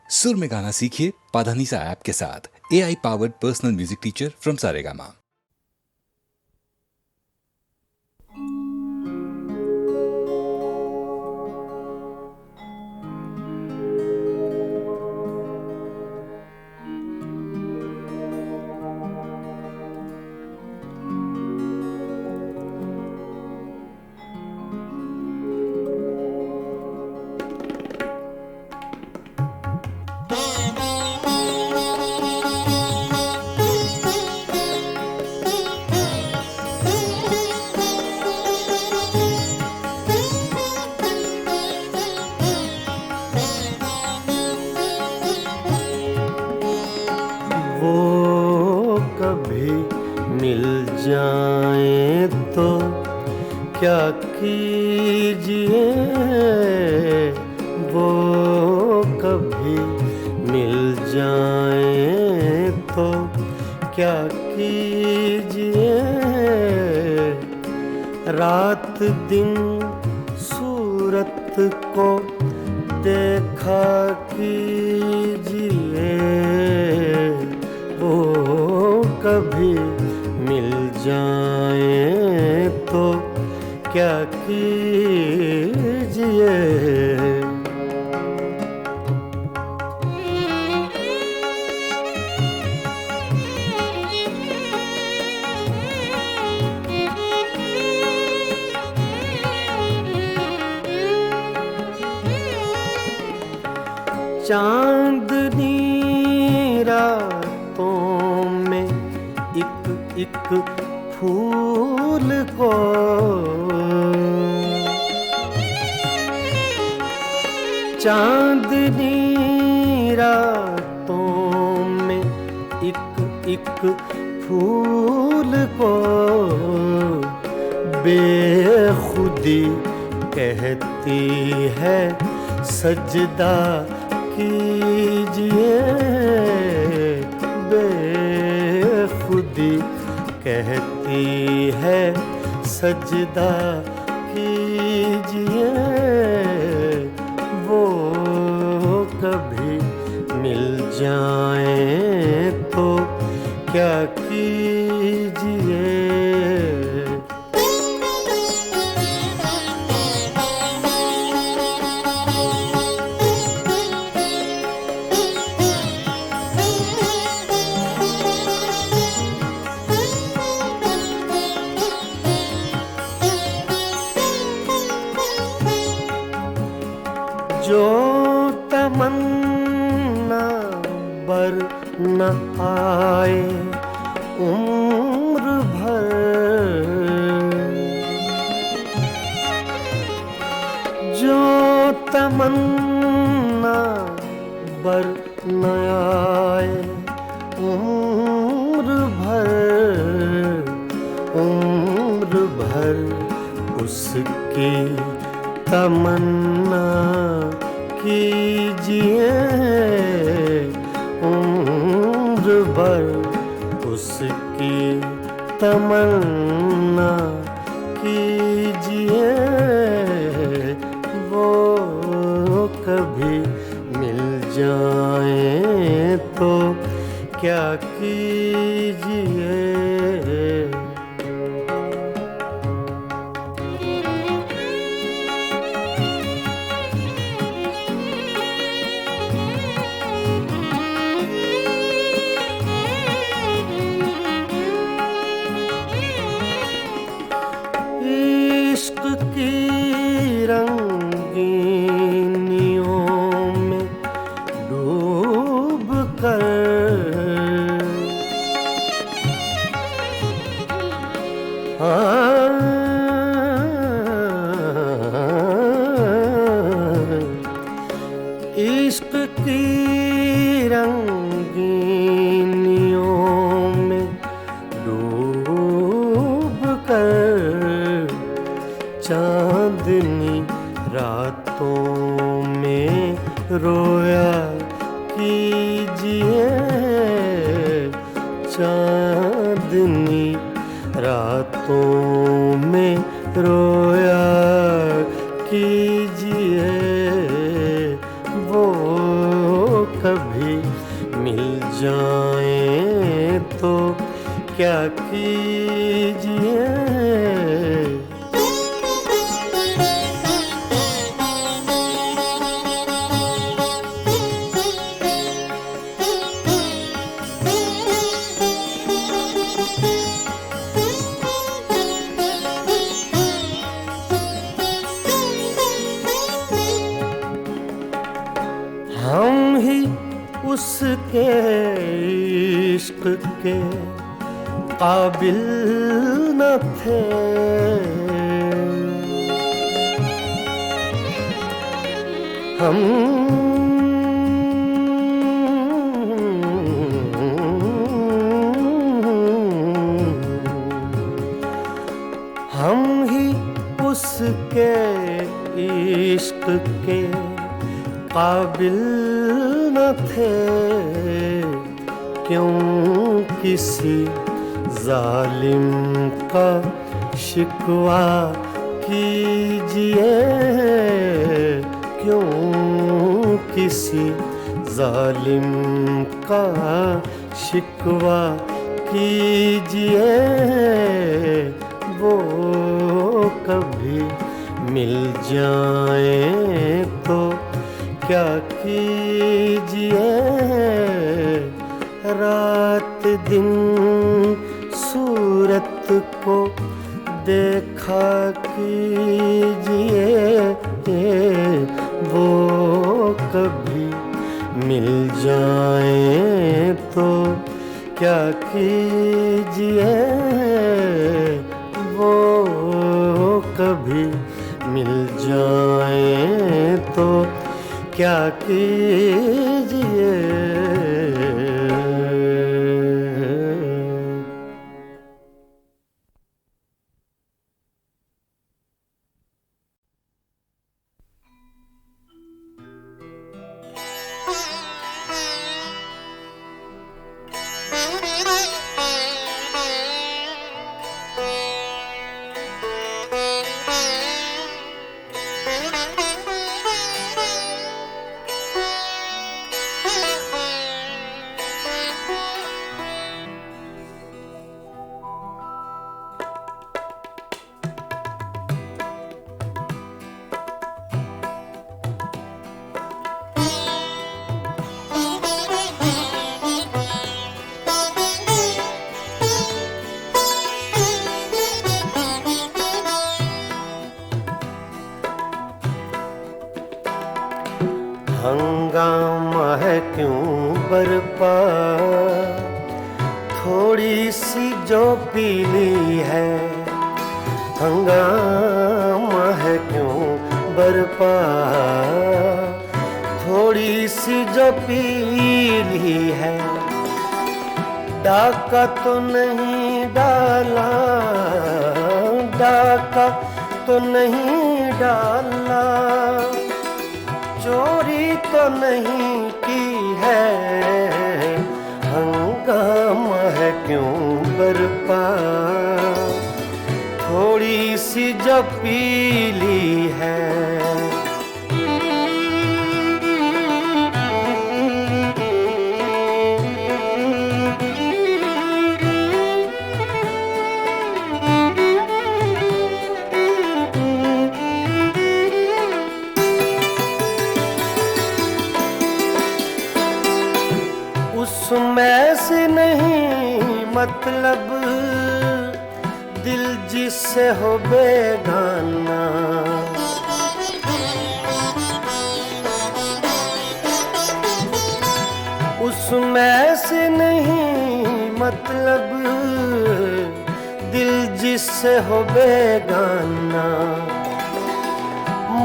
सुर में गाना सीखिए पाधानीसा ऐप के साथ। AI powered personal music teacher from Saregama. वो कभी मिल जाए तो क्या कीजिए, वो कभी मिल जाए तो क्या कीजिए। रात दिन सूरत को देखा कीजिए, वो कभी मिल जाए तो क्या कीजिए। चांदनी रातों में एक फूल को चांदनी रातों में एक फूल को बेखुदी कहती है सजदा कीजिए। बेखुदी कहती है सजदा कीजिए, वो कभी मिल जाए तो क्या कीजिए। जो तमन्ना बर न आए उम्र भर, जो तमन्ना बर न आए उम्र भर उसकी तमन्ना कीजिए। उम्र भर उसकी तमन्ना कीजिए, वो कभी मिल जाए तो क्या कीजिए। इश्क की रंगीनियों में डूब कर इश्क की रंगीनियों में डूब कर चांदनी रातों में रोया कीजिए। चांदनी रातों में रोया कीजिए, वो कभी मिल जाएं तो क्या कीजिए। हम ही उसके इश्क के काबिल न थे, हम ही उसके इश्क के काबिल न थे। क्यों किसी जालिम का शिकवा कीजिए, क्यों किसी जालिम का शिकवा कीजिए। वो कभी मिल जाए तो क्या कीजिए। रात दिन सूरत को देखा कीजिए। वो कभी मिल जाए तो क्या कीजिए। वो कभी मिल जाए तो क्या कीजिए। हंगामा है क्यों बरपा, थोड़ी सी जो पीली है। हंगामा है क्यों बरपा, थोड़ी सी जो पीली है। डाका तो नहीं डाला, डाका तो नहीं डाला, चोरी तो नहीं की है। हंगामा है क्यों बरपा, थोड़ी सी जो पीली है। उसमें से नहीं मतलब दिल जिससे हो बेगाना। उसमें से नहीं मतलब दिल जिससे हो बेगाना।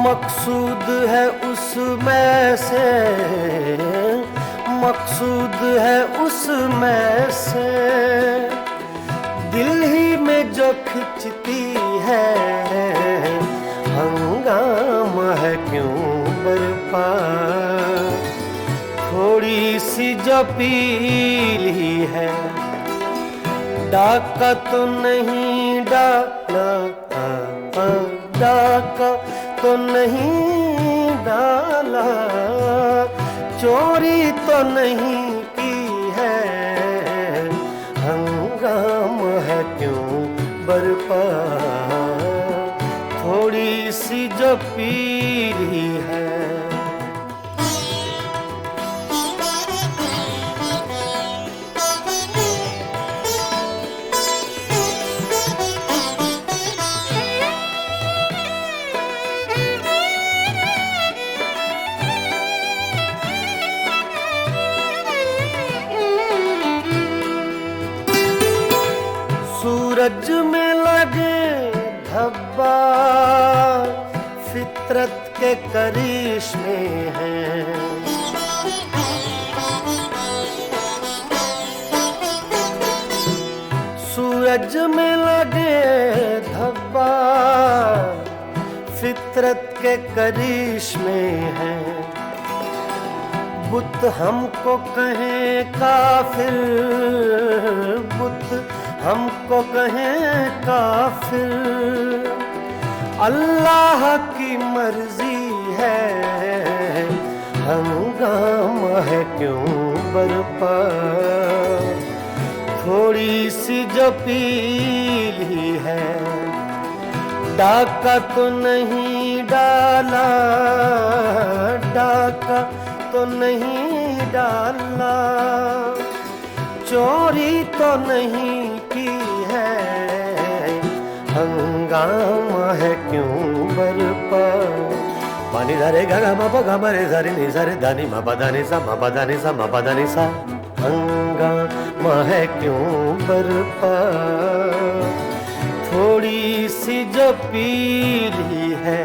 मकसूद है उसमें से, मकसूद है उसमें से, दिल ही में जो खिंचती है। हंगामा है क्यों बरपा, थोड़ी सी जो पीली है। डाका तो नहीं डाला, डाका तो नहीं डाला, चोरी तो नहीं की है, हंगामा है क्यों बरपा, थोड़ी सी जो पीली है। सूरज में लगे धब्बा फितरत के करिश्मे हैं, सूरज में लगे धब्बा फितरत के करिश्मे हैं। बुत हमको कहें काफिर, बुत हमको कहें काफिर, अल्लाह की मर्जी है, हंगामा है क्यों बरपा, थोड़ी सी जो पीली है। डाका तो नहीं डाला, डाका तो नहीं डाला, चोरी तो नहीं की है, हंगामा है क्यों बरपा। पानी धारे गा मा पा गा रे सारे नि सारे दानी मा पा दानी सा मा पा दानी सा मा पा दानी सा, हंगामा है क्यों बरपा, थोड़ी सी जो पीली है।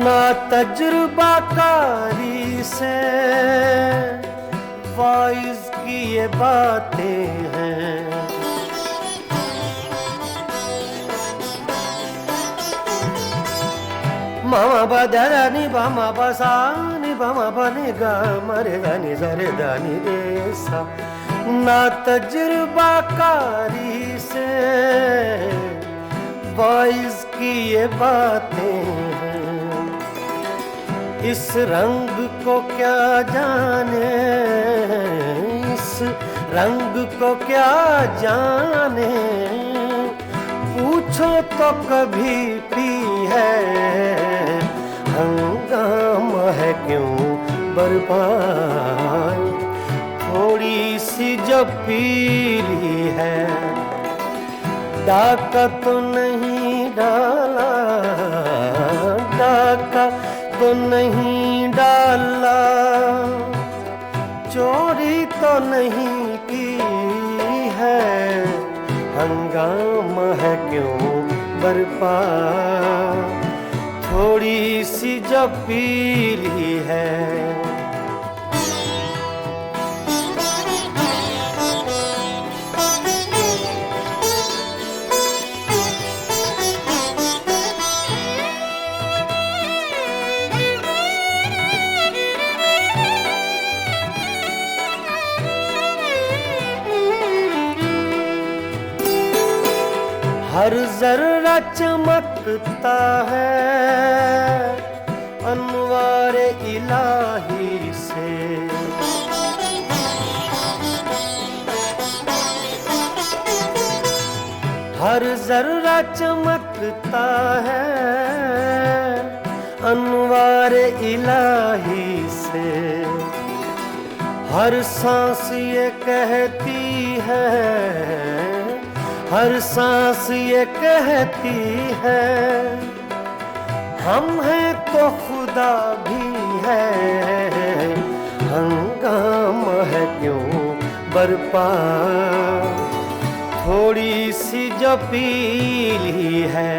ना तजुर्बाकारी से वाइज की ये बातें हैं, मामा बदरा नि बामा बसा नि बामा बने गा मरे गानी सारे दानी रे सा। ना तजुर्बाकारी से वाइज की ये बातें हैं, इस रंग को क्या जाने, इस रंग को क्या जाने, पूछो तो कभी पी है, हंगामा है क्यों बरपा, थोड़ी सी जो पीली है। डाका तो नहीं डाला, डाका तो नहीं डाला, चोरी तो नहीं की है, हंगामा है क्यों बरपा, थोड़ी सी जो पीली है। हर जर्रा चमकता है अनवारे इलाही से, हर जर्रा चमकता है अनवारे इलाही से। हर सांस ये कहती है, हर सांस ये कहती है, हम हैं तो खुदा भी है, हंगामा है क्यों बरपा, थोड़ी सी जो पीली है।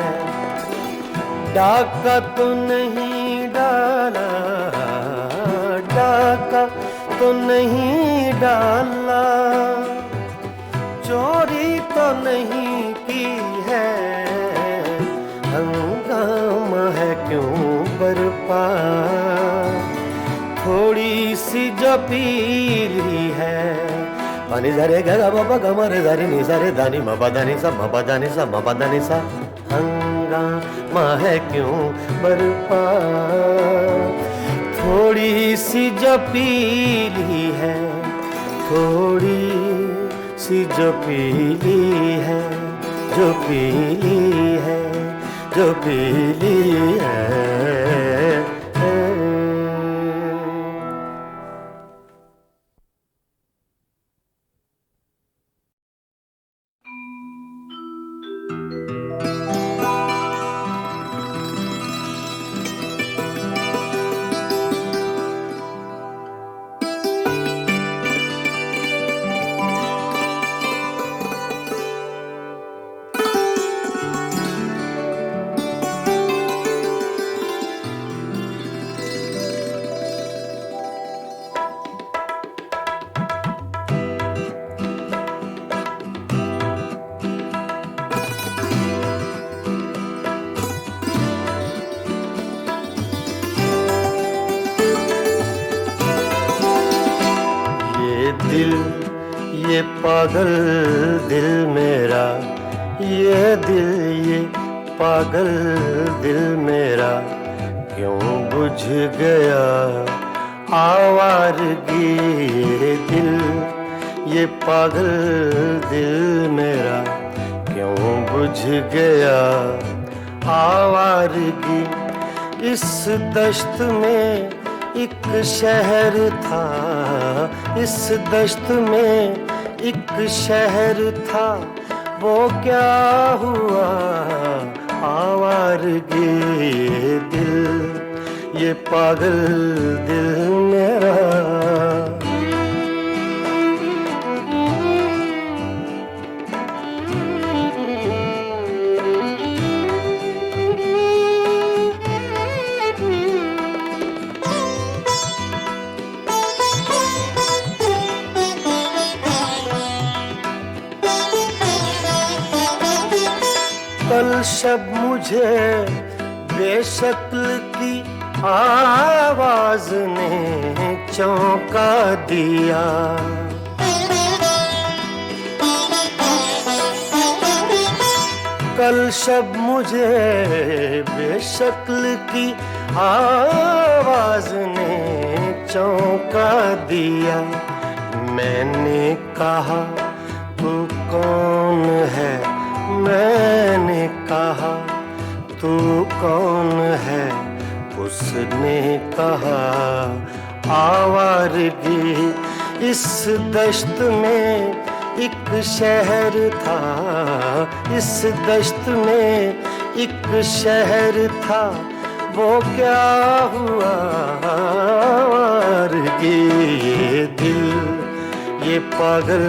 डाका तो नहीं डाला, डाका तो नहीं डाला, चोरी तो नहीं की है, हंगामा है क्यों बरपा, थोड़ी सी जो पीली है। पानी धरे गा बाबा गमरे धरी नि सरे दानी मपदानी सा मपदानी सा। हंगामा है क्यों बरपा, थोड़ी सी जो पीली है, थोड़ी सी जो पीली है, जो पीली है, जो पीली है। ये पागल दिल मेरा, ये दिल ये पागल दिल मेरा, क्यों बुझ गया आवारगी। ये दिल ये पागल दिल मेरा, क्यों बुझ गया आवारगी। इस दश्त में एक शहर था, इस दश्त में एक शहर था, वो क्या हुआ आवारगी। ये दिल ये पागल दिल मेरा। कल शब मुझे बेशक्ल की आवाज ने चौंका दिया। कल शब मुझे बेशक्ल की आवाज ने चौंका दिया। मैंने कहा तू कौन है, मैंने कहा तू कौन है, उसने कहा आवारगी। इस दश्त में एक शहर था, इस दश्त में एक शहर था, वो क्या हुआ आवारगी। ये दिल ये पागल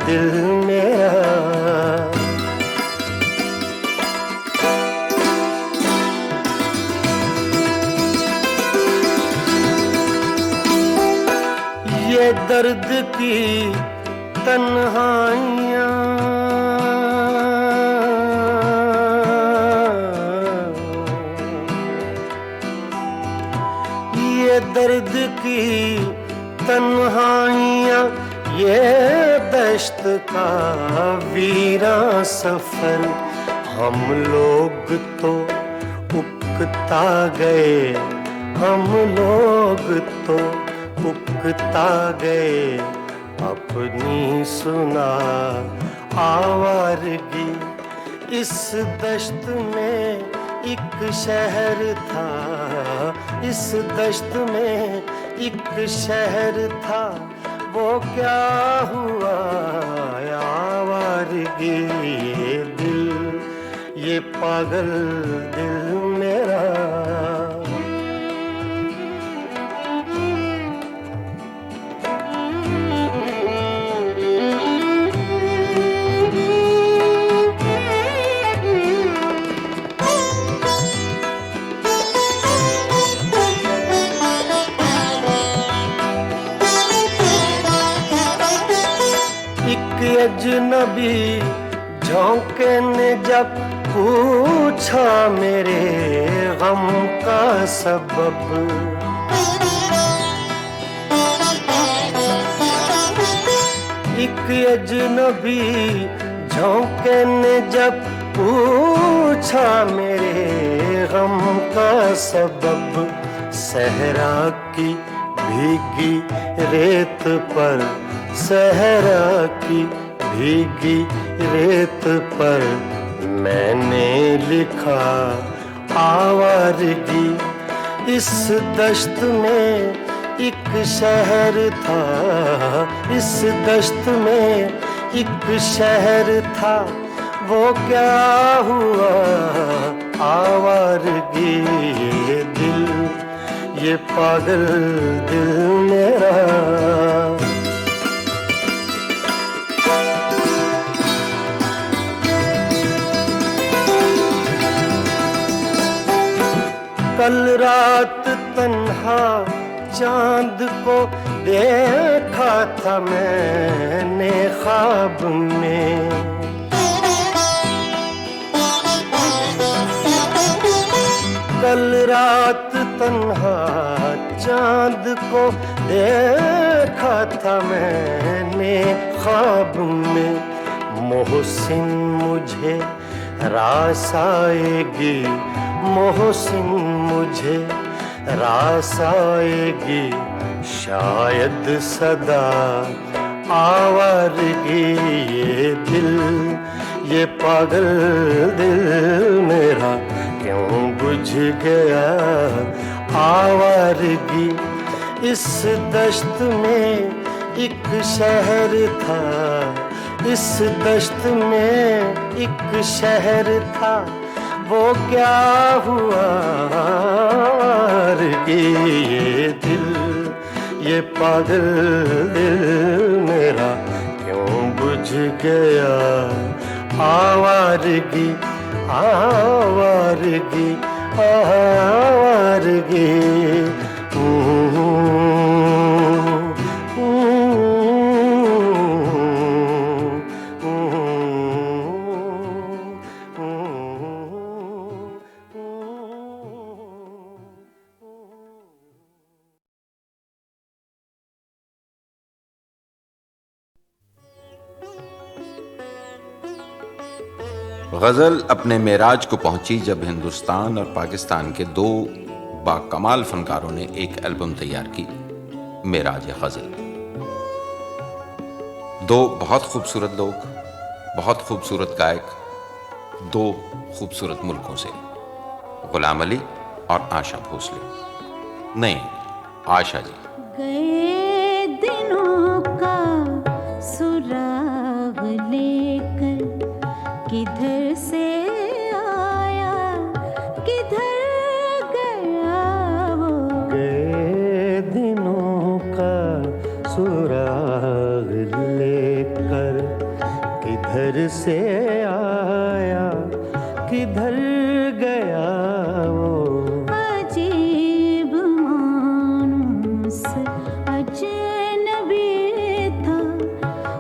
दिल मेरा। ये दर्द की तन्हाइयाँ, ये दर्द की तन्हाइयाँ, ये दश्त का वीरा सफर। हम लोग तो उकता गए, हम लोग तो उकता गए, अपनी सुना आवारगी। इस दश्त में एक शहर था, इस दश्त में एक शहर था, वो क्या हुआ आवारगी। ये दिल ये पागल दिल मेरा। अजनबी झोंके ने जब पूछा मेरे गम का सबब। एक अजनबी झोंके ने जब पूछा मेरे गम का सबब, सहरा की भीगी रेत पर, सहरा की भीगी रेत पर मैंने लिखा आवारगी। इस दश्त में एक शहर था, इस दश्त में एक शहर था, वो क्या हुआ आवारगी। ये दिल, ये पागल दिल मेरा। कल रात तन्हा चांद को देखा था मैंने ख्वाब में। कल रात तन्हा चांद को देखा था मैंने ख्वाब में। मोहसिन मुझे रास आएगी, मोहसिन मुझे रास आएगी, शायद सदा आवारगी। ये दिल, ये पागल दिल मेरा क्यों बुझ गया आवारगी। इस दश्त में एक शहर था, इस दश्त में एक शहर था, वो क्या हुआ कि ये दिल, ये पागल दिल मेरा क्यों बुझ गया आवारगी, आवारगी, आवारगी। गज़ल अपने मेराज को पहुंची जब हिंदुस्तान और पाकिस्तान के दो बाकमाल फनकारों ने एक एल्बम तैयार की, मेराज गज़ल। दो बहुत खूबसूरत लोग, बहुत खूबसूरत गायक, दो खूबसूरत मुल्कों से, गुलाम अली और आशा भोसले। नहीं, आशा जी। गए दिनों का सुराग लेकर किधर से आया, किधर गया वो। गए दिनों का सुराग लेकर किधर से आया, किधर गया वो। अजीब मानूस अजनबी था,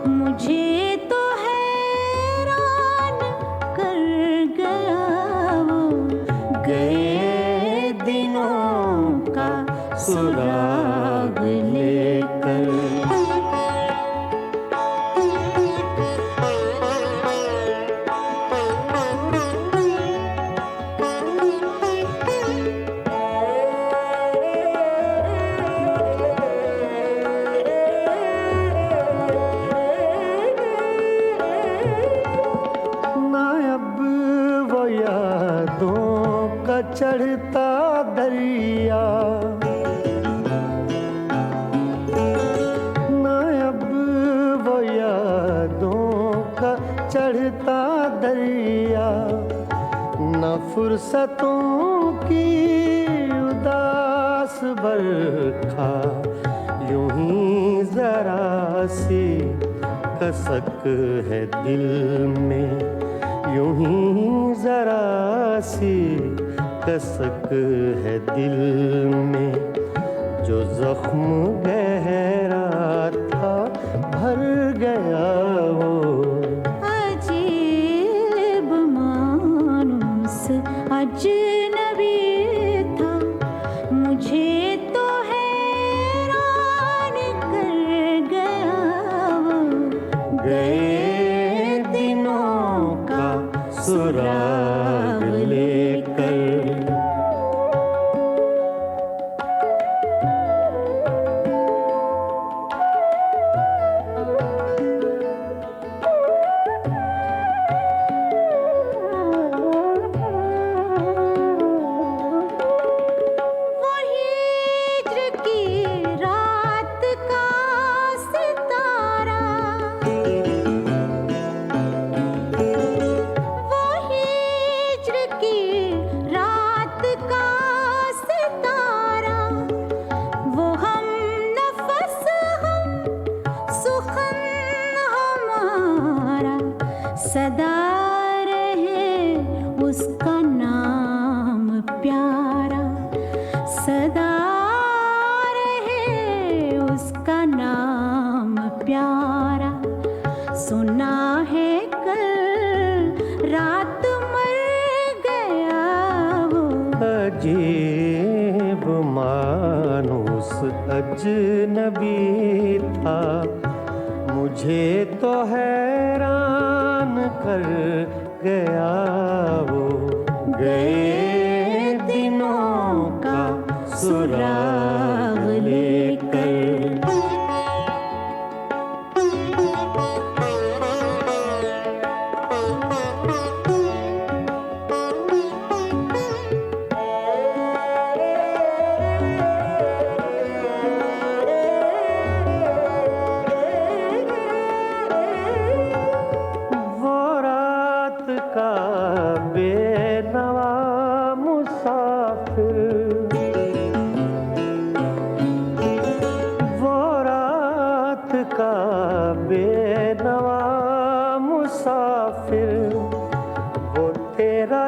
मुझे तो हैरान कर गया वो। गए दिनों का सुराग लेकर। चढ़ता दरिया ना अब वो यादों का चढ़ता दरिया, न फुर्सतों की उदास बरखा, यूं ही जरा सी कसक है दिल में, यूं ही जरा सी कसक है दिल में। जो जख्म गहरा था भर गया वो। अजीब मान सदा रहे उसका नाम प्यारा। सुना है कल रात मर गया वो। अजीब मानुस अजनबी था, मुझे तो हैरान कर गया वो। गए दिनों का सुराग लेकर।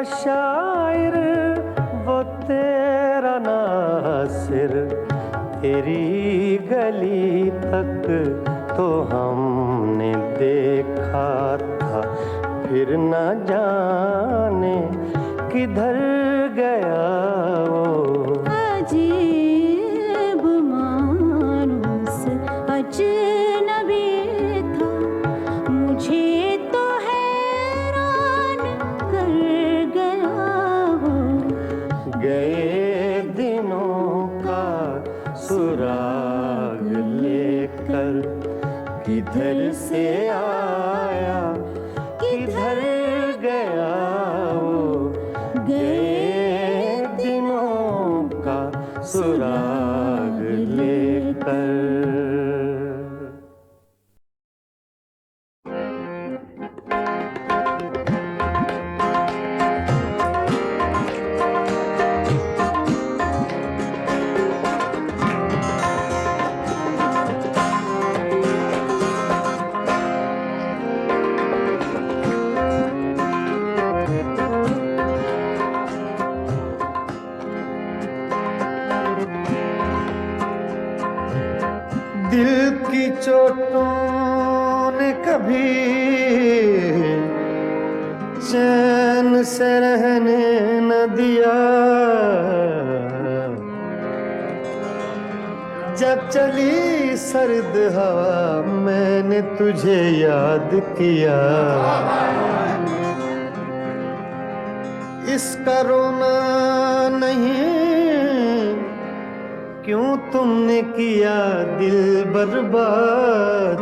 शायर वो तेरा नासिर, तेरी गली तक तो हमने देखा था, फिर न जाने किधर गया वो। अजीब मानुस अजनबी था, मुझे तो हैरान कर गया वो। गए दिनों का सुराग लेकर, किधर से आया किधर गया वो। गए दिनों का सुराग लेकर। दिल की चोटों ने कभी चैन से रहने न दिया, जब चली सर्द हवा मैंने तुझे याद किया। इसका रोना नहीं क्यों तुमने किया दिल बर्बाद,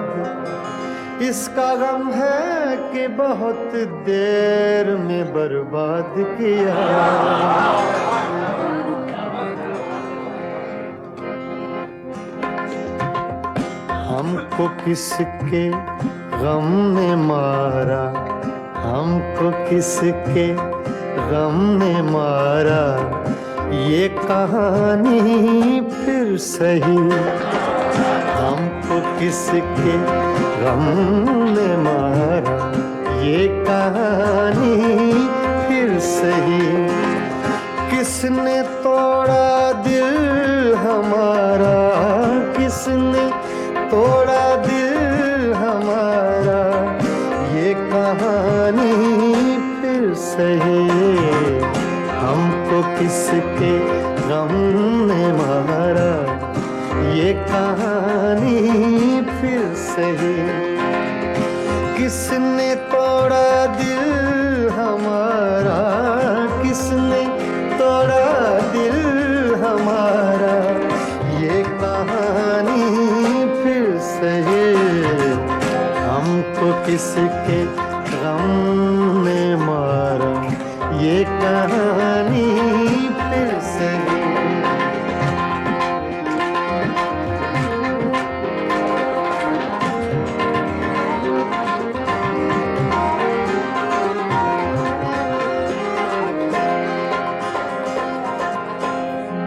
इसका गम है कि बहुत देर में बर्बाद किया। हमको किसके गम ने मारा, हमको किसके गम ने मारा, ये कहानी फिर सही। हमको किसके गम ने मारा, ये कहानी फिर सही। किसने तोड़ा दिल हमारा, किसने तोड़ा दिल हमारा, ये कहानी फिर सही। हमको किसके गम ने मारा, ये कहानी फिर सही। किसने तोड़ा दिल हमारा, किसने तोड़ा दिल हमारा, ये कहानी फिर सही। हमको किसके गम ने मारा, ये कहानी फिर सही।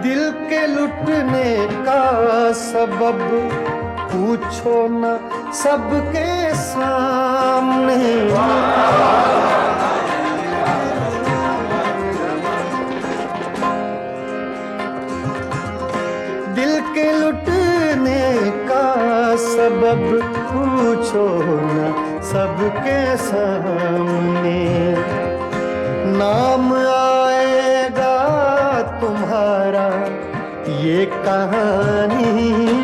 दिल के लुटने का सबब पूछो न सबके सामने। के लुटने का सबब पूछो ना सबके सामने, नाम आएगा तुम्हारा ये कहानी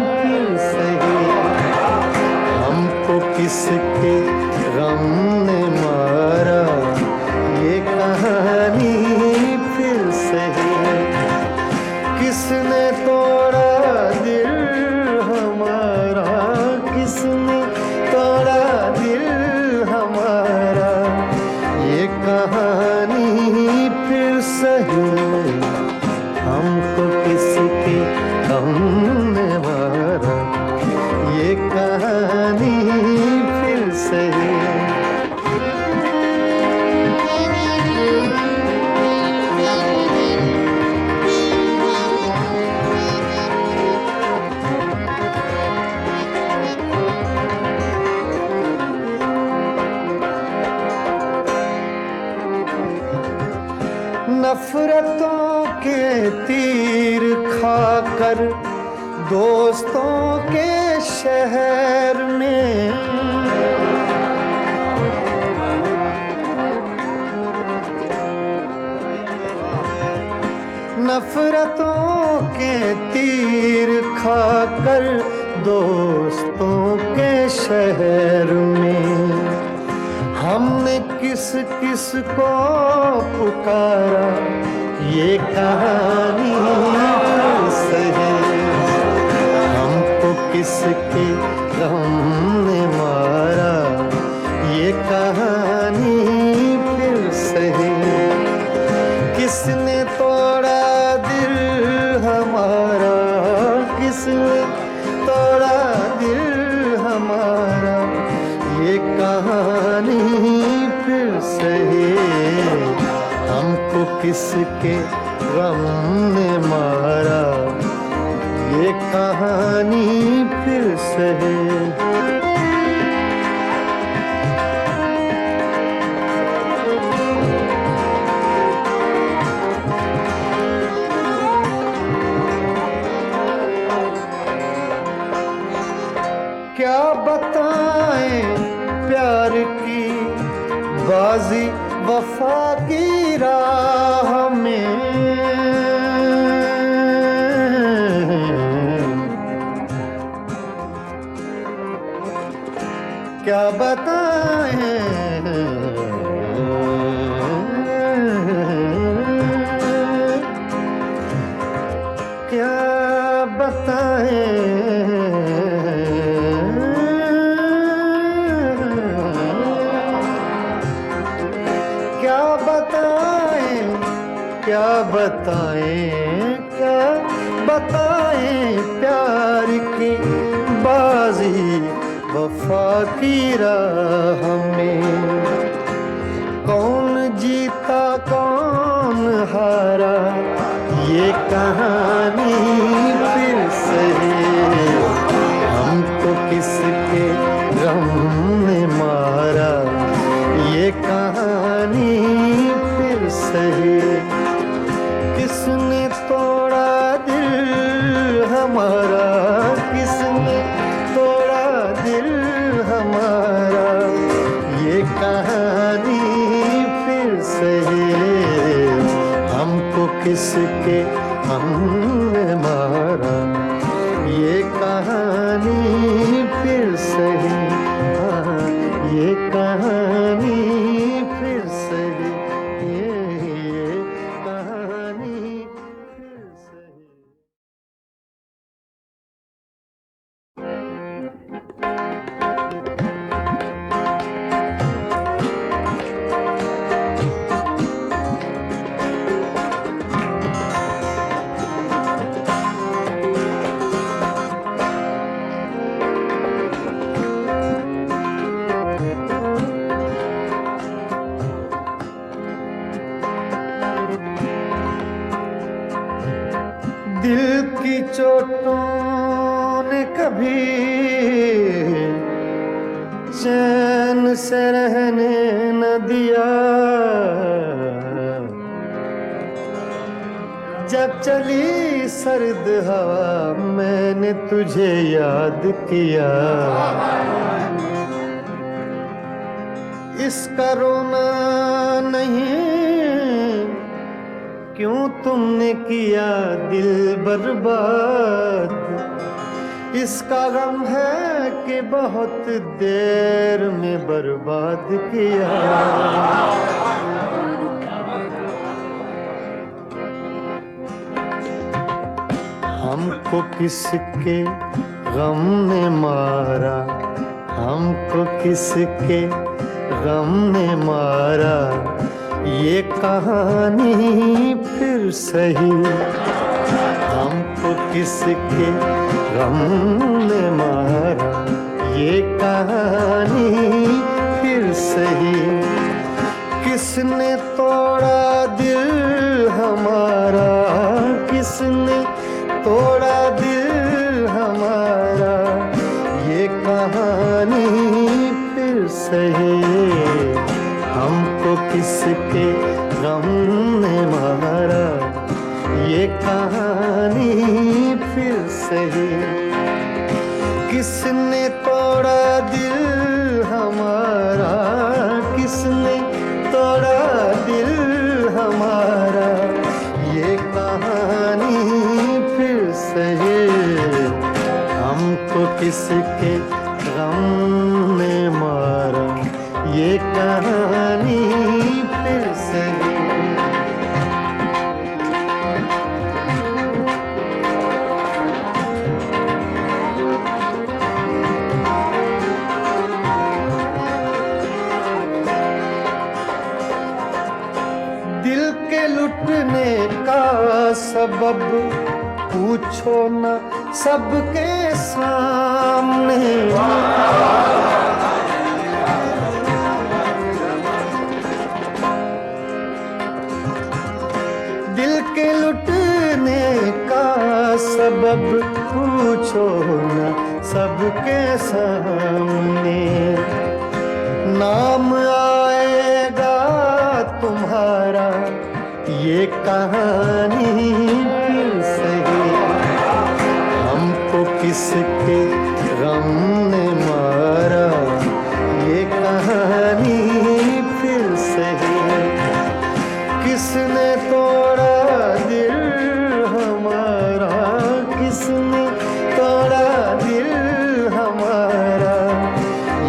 फिर सही। हमको किसके गम ने मारा ये कहानी फिर सही। किसने तोड़ा दिल हमारा, किसने तोड़ा दिल हमारा ये कहानी फिर सही। हमको किसके गम ने मारा ये कहानी फिर सही। नफरतों के तीर खाकर दोस्तों के शहर में, नफरतों के तीर खाकर दोस्तों के शहर में, हमने किस किस को पुकारा ये कहानी फिर सही। हमको किसके गम ने मारा ये कहानी फिर सही। किसने तोड़ा दिल हमारा, किसने तोड़ा दिल हमारा ये कहानी फिर सही। हमको किसके गम ने मारा ये कहानी फिर सही। क्या बताएं प्यार की बाजी वफा की राह में, क्या बताएं क्या बताएं क्या बताएं क्या बताएं प्यार की बाजी वफा की राह में। कौन जीता कौन हारा ये कहानी फिर सही। हमको किसके गम ने मारा ये कहानी फिर सही। किसने तोड़ा दिल हमारा, किसने तोड़ा दिल हमारा ये कहानी फिर सही। हमको किसके हमने मारा ये कहानी फिर सही। हाँ, ये कहानी फिर सही। ये कहानी फिर सही। दिल की चोटों ने कभी चैन से रहने न दिया। जब चली सर्द हवा मैंने तुझे याद किया, इसका रोना नहीं, क्यों तुमने किया दिल बर्बाद, इसका गम है कि बहुत देर में बर्बाद किया। हमको किसके गम ने मारा, हमको किसके गम ने मारा, ये कहानी फिर सही। हमको किसके गम ने मारा, ये कहानी फिर सही। किसने तोड़ा दिल हमारा, किसने तोड़ा दिल हमारा, ये कहानी फिर सही। हमको किसके गम ने मारा, ये कहानी फिर सही। किसने तोड़ा दिल हमारा, किसने तोड़ा दिल हमारा, ये कहानी फिर सही। हमको किसके गम ने मारा, ये कहानी फिर सही। दिल के लुटने का सबब पूछो न सबके सामने, दिल के लुटने का सबब पूछो न सबके सामने। नाम आएगा तुम्हारा, ये कहानी फिर सही। हमको किसके गम ने मारा, ये कहानी फिर सही। किसने तोड़ा दिल हमारा, किसने तोड़ा दिल हमारा,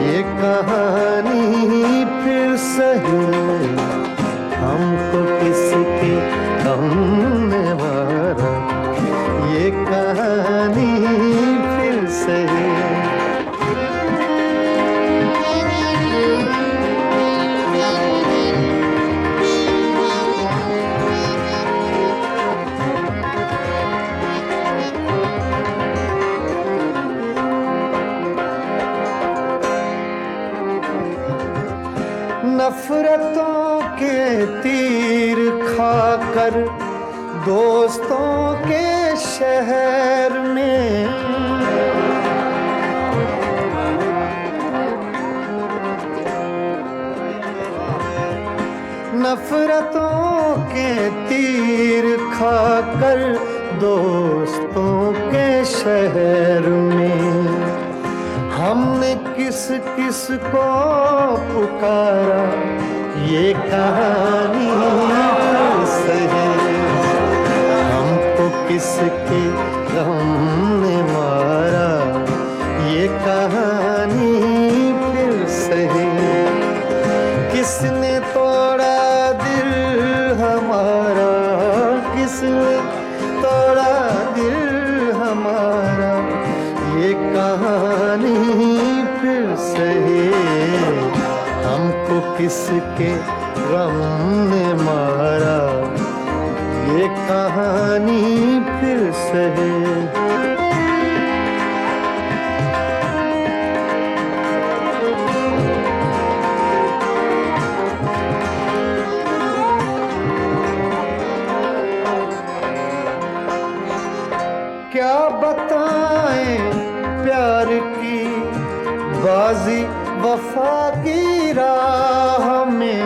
ये कहानी फिर सही। हमको किसके गम ने मारा, ये कहानी फिर सही। नफरतों के तीर खाकर दोस्तों के शहर में, नफरतों के तीर खाकर दोस्तों के शहर में, हमने किस किस को पुकारा, ये कहानी सही। हमको किसके गम ने मारा, ये कहानी फिर सही। किसने तोड़ा दिल हमारा, किसने तोड़ा दिल हमारा, ये कहानी फिर सही। हमको किसके गम ने मारा, ये कहानी फिर सही। क्या बताएं प्यार की बाजी वफा की राह में,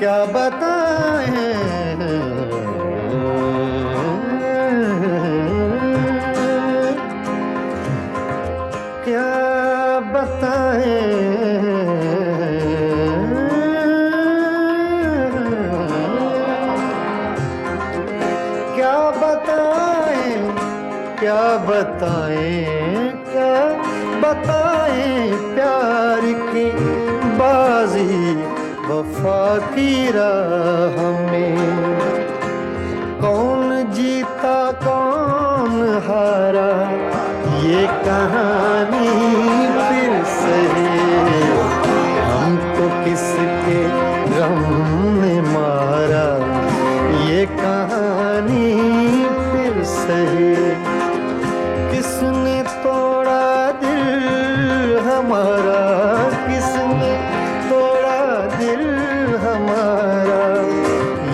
क्या बताएं, क्या बताएं, क्या बताएं, क्या बताएं, क्या बताएं प्यार की बाजी वफा की राह में। कौन जीता कौन हारा ये कहानी फिर सही, हमको किसके गम ने मारा ये कहानी फिर सही। किसने तोड़ा दिल हमारा, किसने तोड़ा दिल हमारा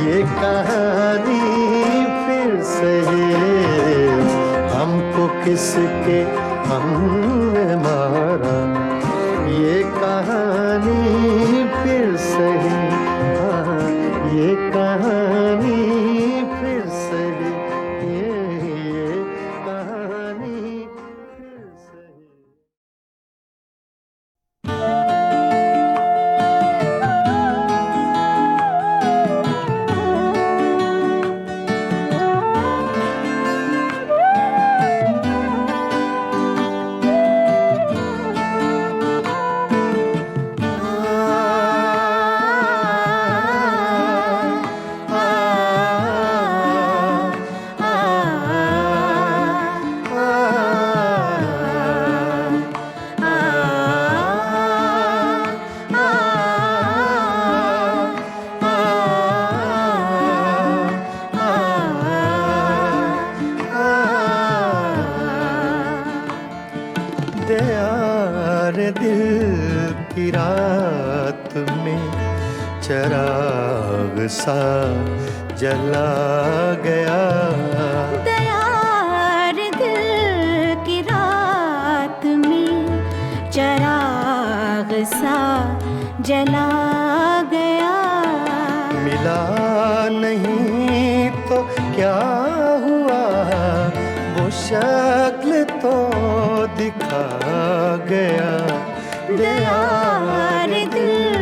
ये कहानी फिर सही, हमको किसके हमने मारा ये कहानी फिर सही। हाँ, ये कहानी फिर सही, ये कहानी फिर सही। रे दिल की रात में चराग सा जला गया। दयार दिल की रात में चराग सा जला गया। मिला नहीं तो क्या हुआ, वो शक्ल तो दिखा गया। दयार दिल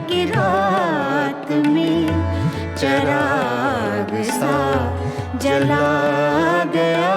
की रात में चराग सा जला गया।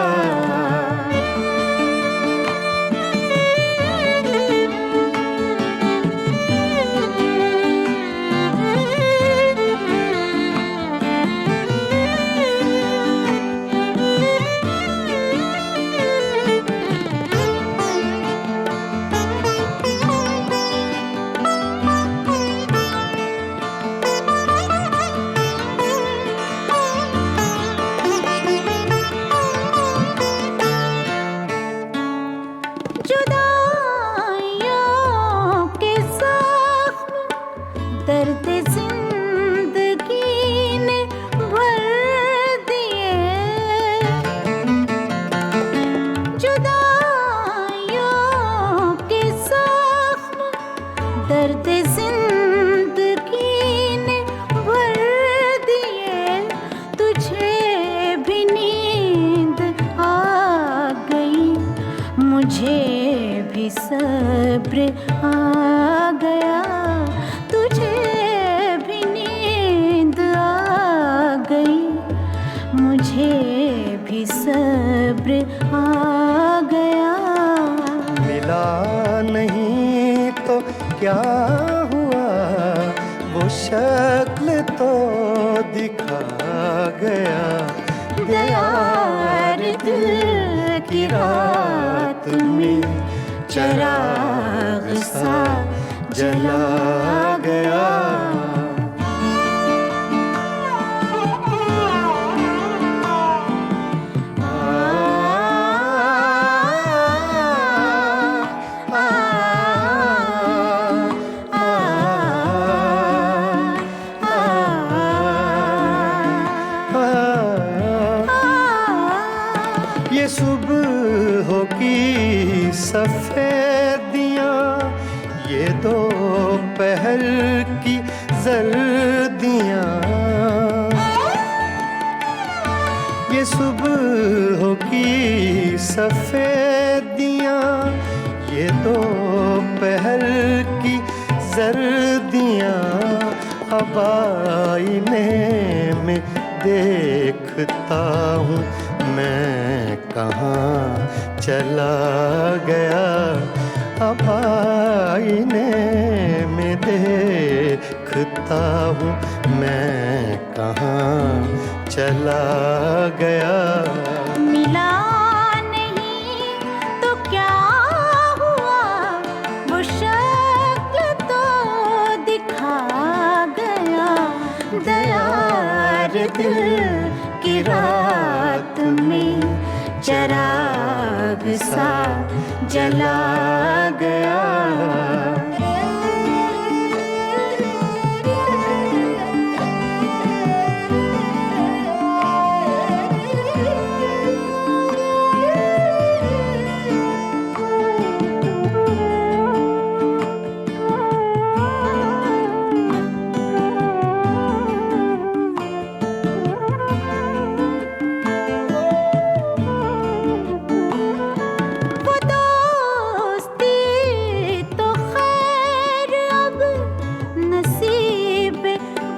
दर्द जिंदगी ने भर दिए, तुझे भी नींद आ गई, मुझे भी सब्र आ गया। तुझे भी नींद आ गई, मुझे भी सब्र आ गया। मिला नहीं तो क्या हुआ, वो शक्ल तो दिखा गया। दयार दिल की रात में चराग सा जला गया। ये सुबह की सफेदियाँ, ये दोपहर की जर्दियाँ, ये सुबह की सफेदियाँ, ये दोपहर की जर्दियाँ, अब आईने में देखता हूँ मैं कहाँ चला गया। अब आईने में देखता हूँ मैं कहाँ चला गया। मिला नहीं तो क्या हुआ, वो शक्ल तो दिखा गया। दया रे दिल की रात में चिराग सा जला गया।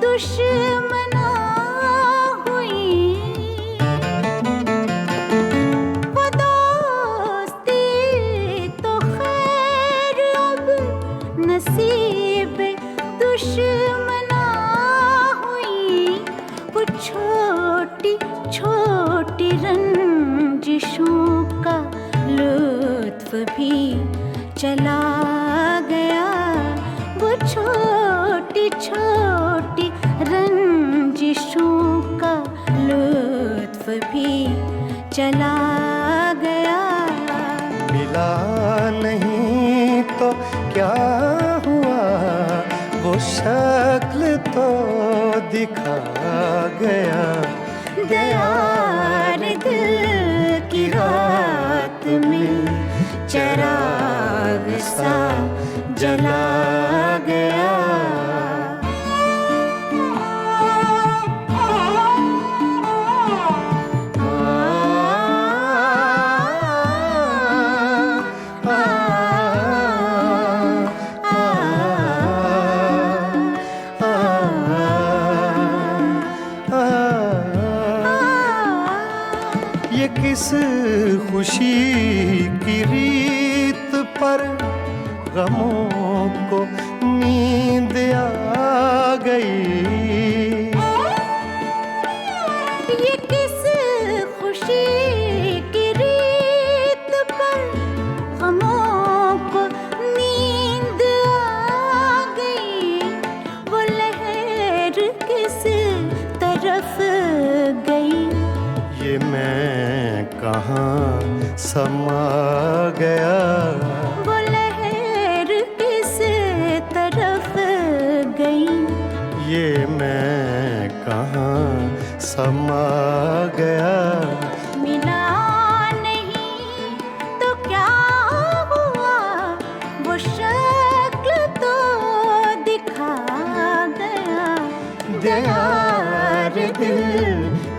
दुश्मना हुई वो दोस्ती तो खैर अब नसीब दुश्मना हुई। वो छोटी छोटी रंजिशों का लुत्फ भी चला गया। वो छोटी छोटी रंजिशों का लुत्फ भी चला गया। मिला नहीं तो क्या हुआ, वो शक्ल तो दिखा गया। दया रे दिल की रात में चिराग सा जला गया। ये किस खुशी की रीत पर गमों को नींद आ गई। ये किस खुशी की रीत पर गमों को नींद आ गई। वो लहर किस तरफ गई, ये मैं कहाँ समा गया। वो लहर किस तरफ गई, ये मैं कहाँ समा गया। मिला नहीं तो क्या हुआ, वो शक्ल तो दिखा गया। दया रे दिल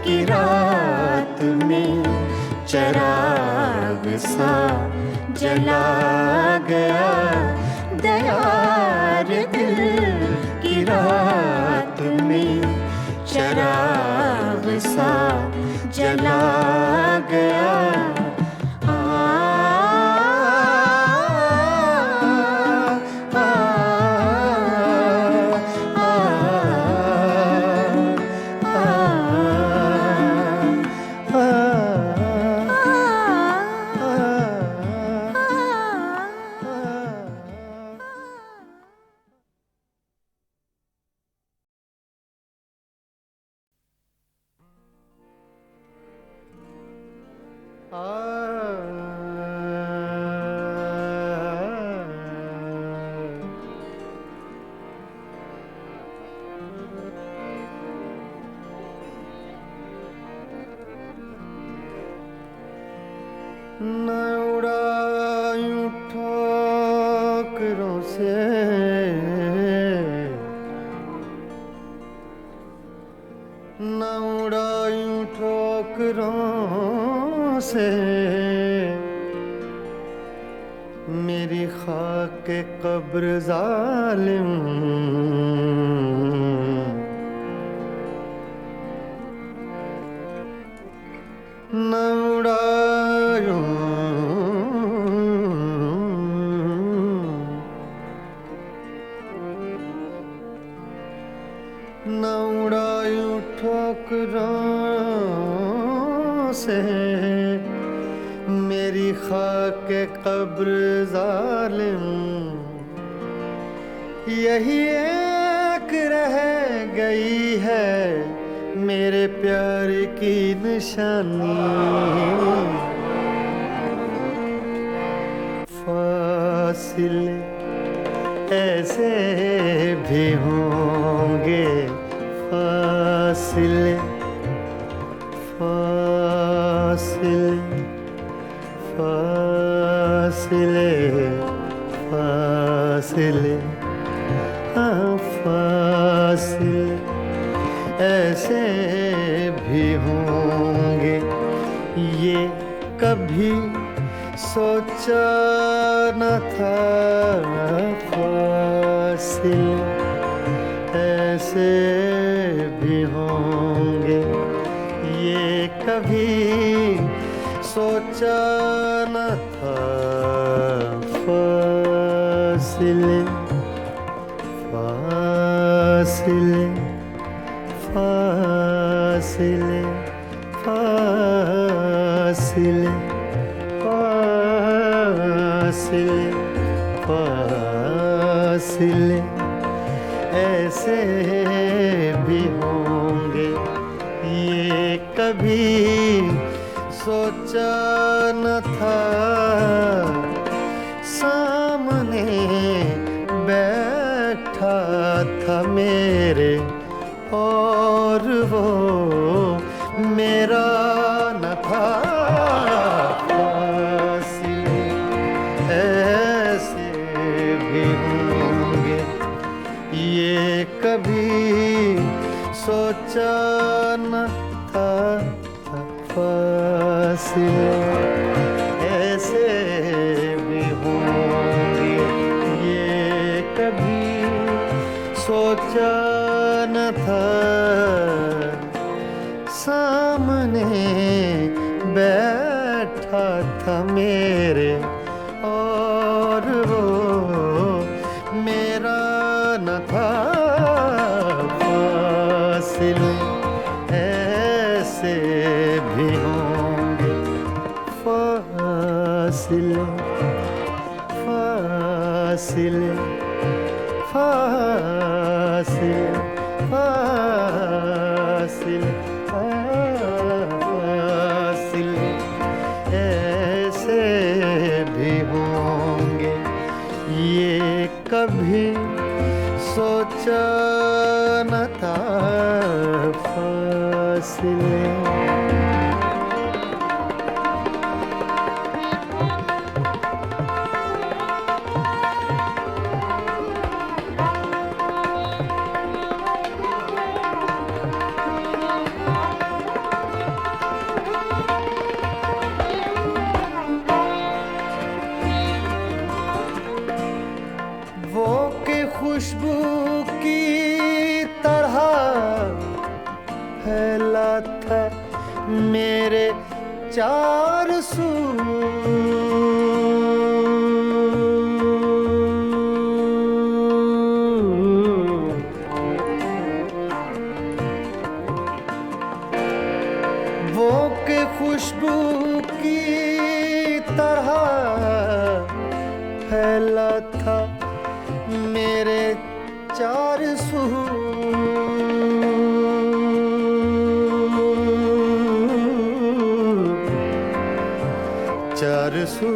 की रात में चिराग सा जला गया। दया रे दिल की रात में चिराग सा जला गया। न उड़ायूं ठोकरों से न उड़ायूं ठोकरों ठोकरों से मेरी खाक कब्र जालिम न उड़ायूं न उड़ायूं ठोकरों से मेरी खाक कब्र जालिम यही एक रह गई है मेरे प्यार की निशानी फासिले ऐसे भी होंगे फासिले फासिले फासिले फासिले हाँ फासिले ऐसे भी होंगे ये कभी सोचा न था फासिले ऐसे भी होंगे ये कभी सोचा न था फासिले फासिले फासिले फासिले फासिले फासिले ऐसे भी होंगे ये कभी सोचा न था सामने बैठा था मेरे और वो मेरा न था फासिले ऐसे भी होंगे ये कभी सोचा न था फासिले ऐसे भी होंगे ये कभी सोचा न था सामने बैठा था मेरे और वो मेरा न था फासिले ऐसे भी होंगे फासिले फासिले फासिले फासिले फासिले ऐसे भी होंगे ये कभी सोचा न था फासिले वो के खुशबू की तरह फैला था मेरे चार सू वो के खुशबू की तरह फैला था मेरे चार सू चार सू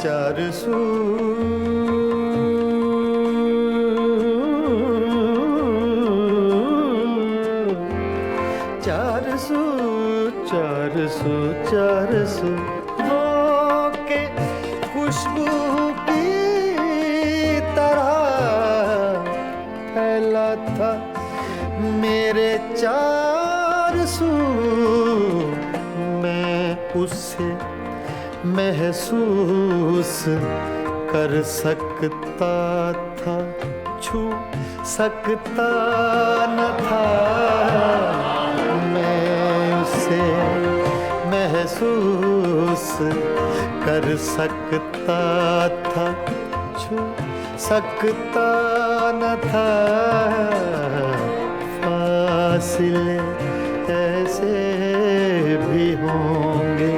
चार सू चार सू चार सू चार सू वो के खुशबू की तरह फैला था मेरे चार मैं उसे महसूस कर सकता था, छू सकता न था। मैं उसे महसूस कर सकता था, छू सकता न था। फासिले ऐसे भी होंगे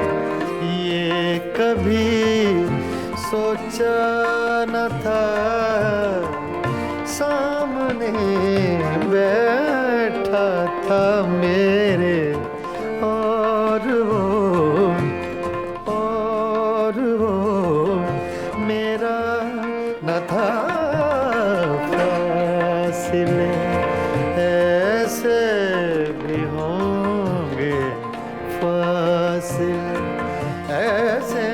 ये कभी सोचा न था। सामने बैठा था मेरे और वो मेरा न था। फासिले ऐसे भी होंगे, फासिले ऐसे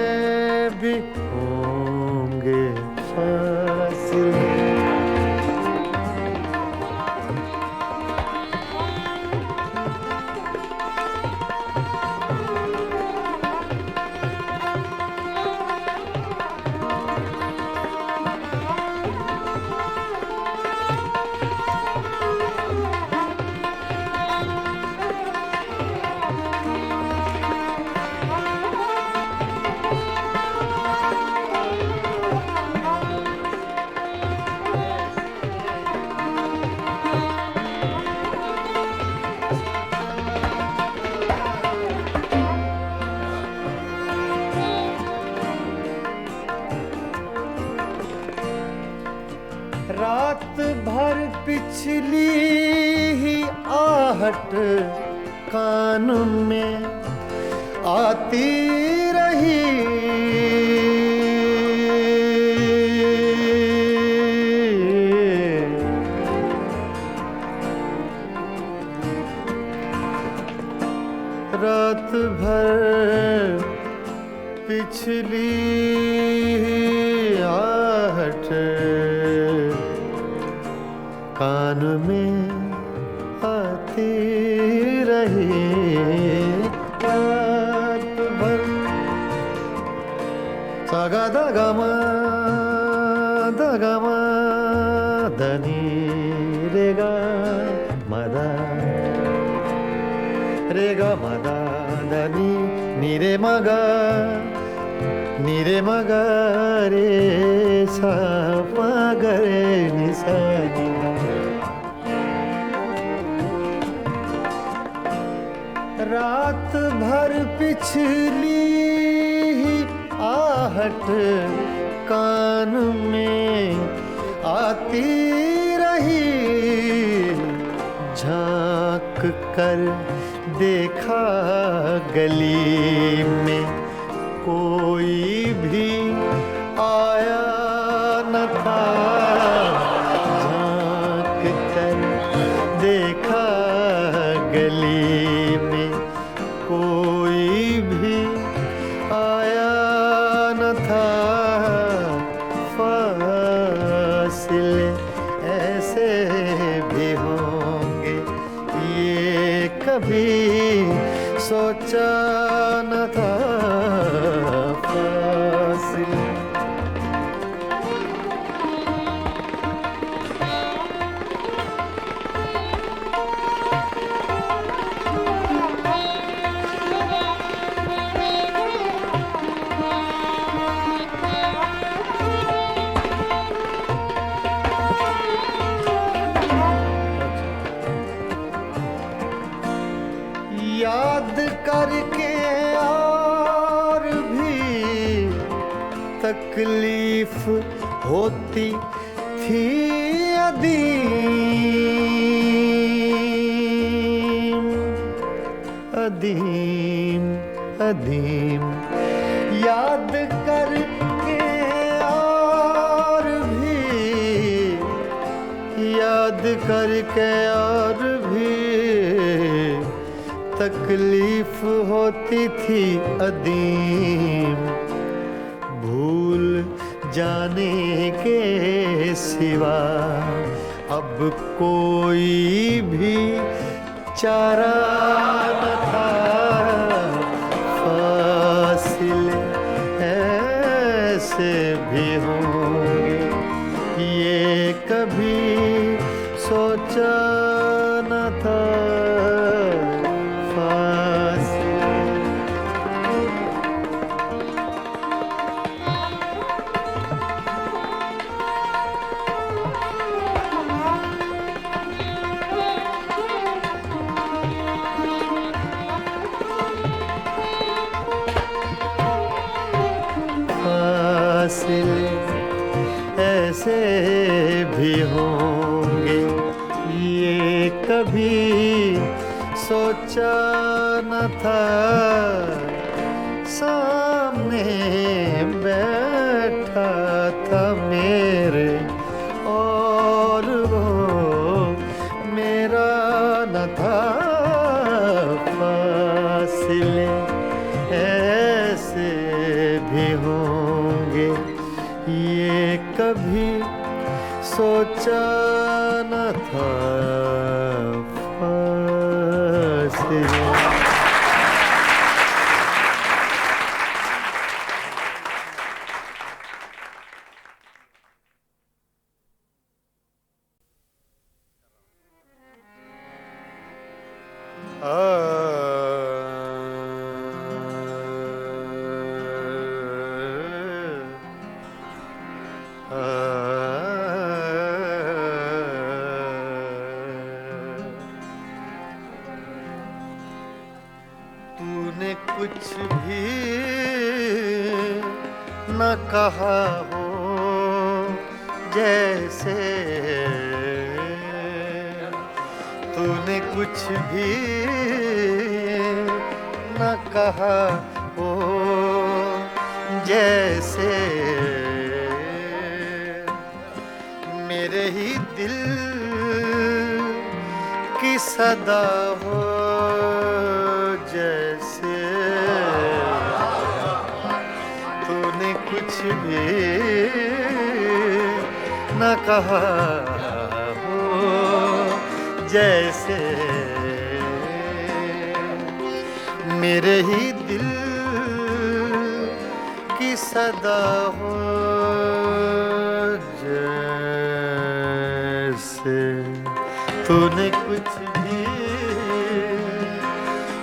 भी होंगे, फासिले। रात भर पिछली ही आहट कान में आती रही। रात भर पिछली आहट कान में आती रही। रात भर सागा दगमा धनी रेगा मदा धनी नीरे मगा रे सा रे निसा। रात भर पिछली ही आहट कान में आती रही। झांक कर देखा गली में कोई भी आया न था। झांक कर देखा गली में कोई भी आया न था। फासिले ऐसे भी होंगे ये कभी सोचा न था। फासिले याद करके और भी तकलीफ होती थी अदीम याद करके और भी तकलीफ होती थी अदीम। भूल जाने के सिवा अब कोई भी चारा न था, फासिले ऐसे भी होंगे ये कभी सोचा न था। फासिले ऐसे भी होंगे ये कभी सोचा न था। सामने बैठा था मेरे और वो मेरा न था। फासिले ऐसे भी होंगे ये कभी सोचा न था। फासिले तूने कुछ भी न कहा हो जैसे, तूने कुछ भी न कहा हो जैसे, मेरे ही दिल की सदा हो जैसे। तूने कुछ भी न कहा हो जैसे, मेरे ही दिल की सदा हो जैसे। तूने कुछ भी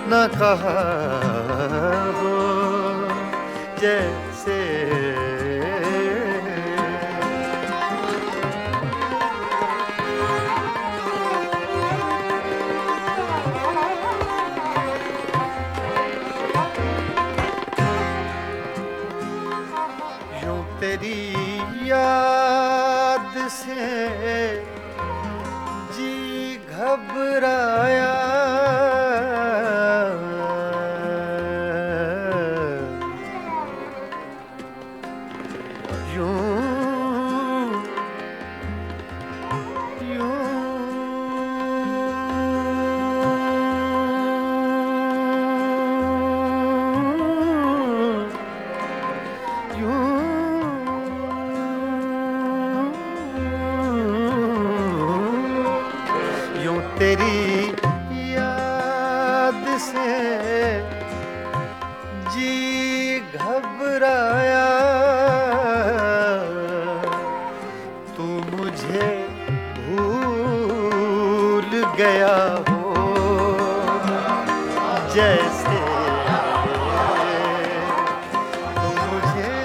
न कहा हो जैसे। यूं तेरी याद से जी घबराया, तेरी याद से जी घबराया। तू मुझे भूल गया हो जैसे, तू मुझे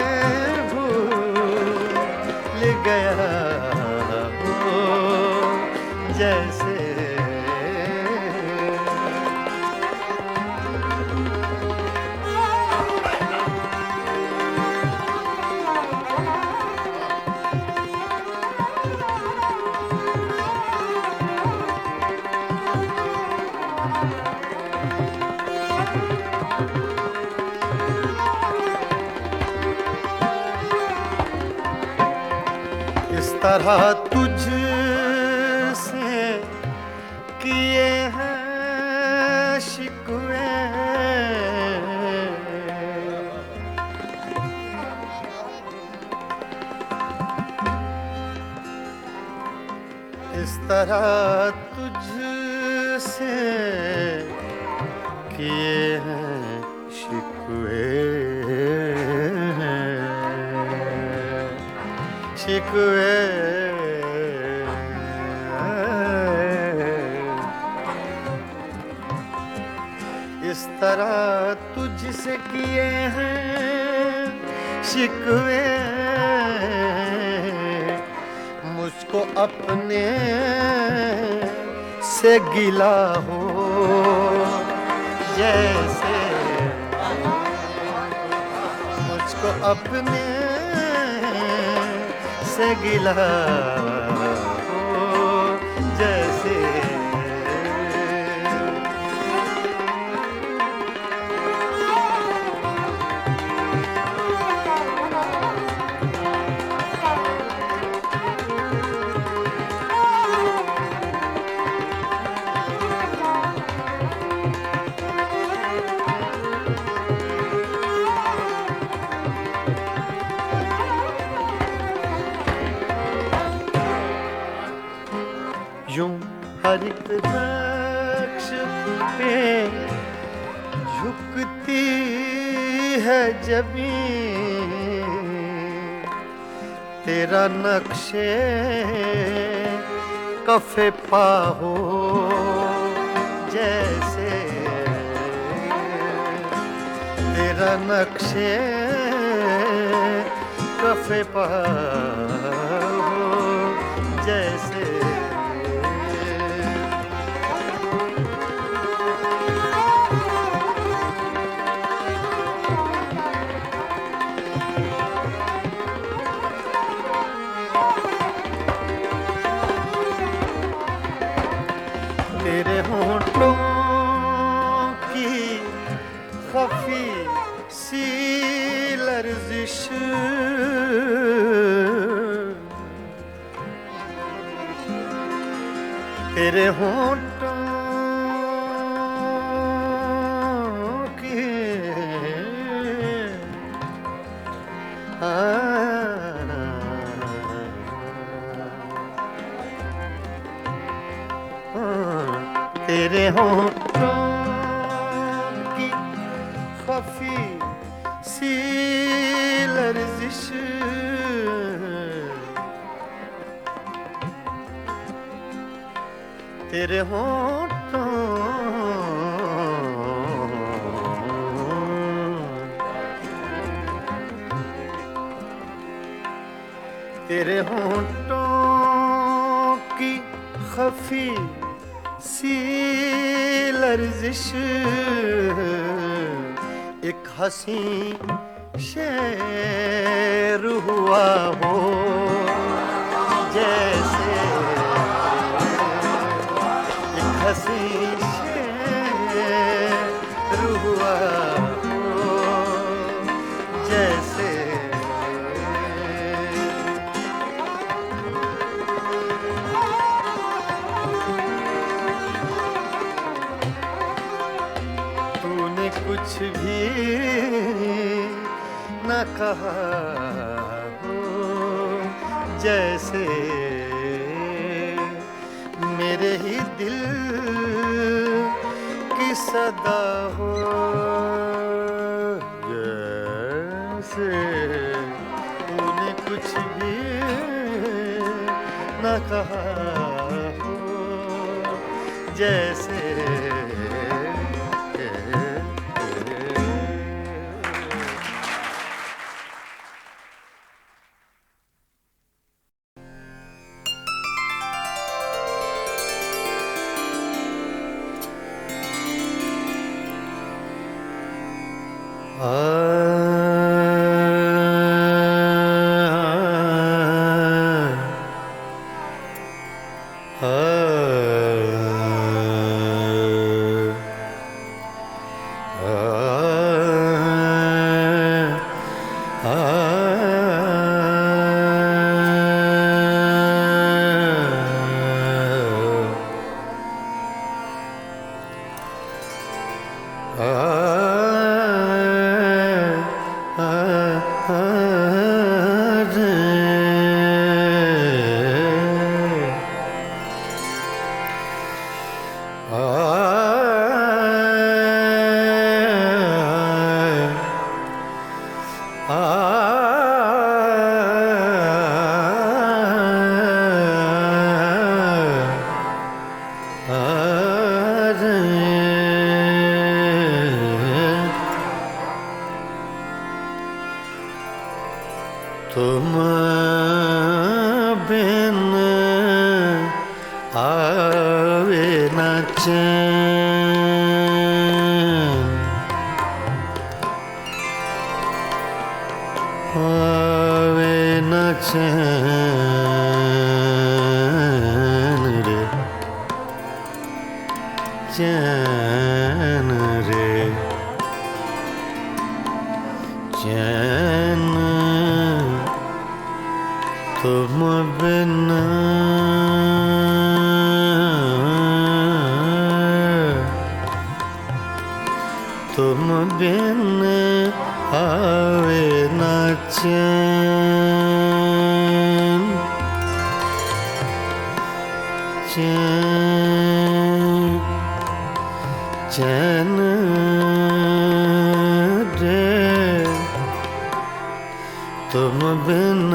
भूल गया हो जैसे। इस तरह तुझ से किए हैं शिकवे, इस तरह तुझसे किए हैं शिकवे, शिकवे इस तरह तुझसे किए हैं शिकवे, मुझको अपने से गिला हो जैसे, मुझको अपने से गिला हो जैसे। यूं हर एक नक्श पे झुकती है जमीन, तेरा नक्शे कफे पा हो जैसे, तेरा नक्शे कफे पा हो जैसे। तेरे होंठों की खफी सी लर्जिश, तेरे होंठों की तेरे होंठों की खफी सी लर्जिश, तेरे होंठों तेरे होंठों की खफी सी लर्जिश, एक हंसी शेर हुआ हो जैसे, एक हंसी शेर हुआ हो जैसे। कुछ भी न कहा हो जैसे, मेरे ही दिल की सदा हो जैसे, तूने कुछ भी न कहा हो जैसे। चैन, आवे न चैन रे, चैन रे, चैन तुम बिना तुम बिन आवे न चैन, चैन, चैन रे तुम बिन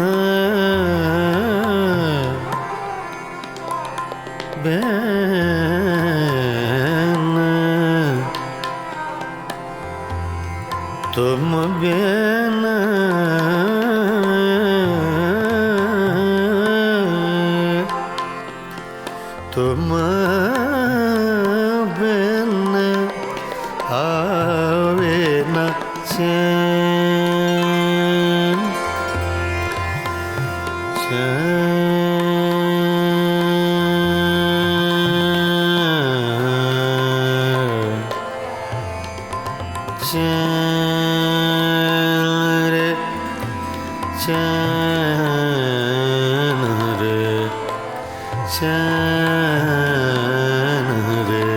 तुम बिन तुम बिन आवे न चैन, चैन रे, चैन रे, चैन रे,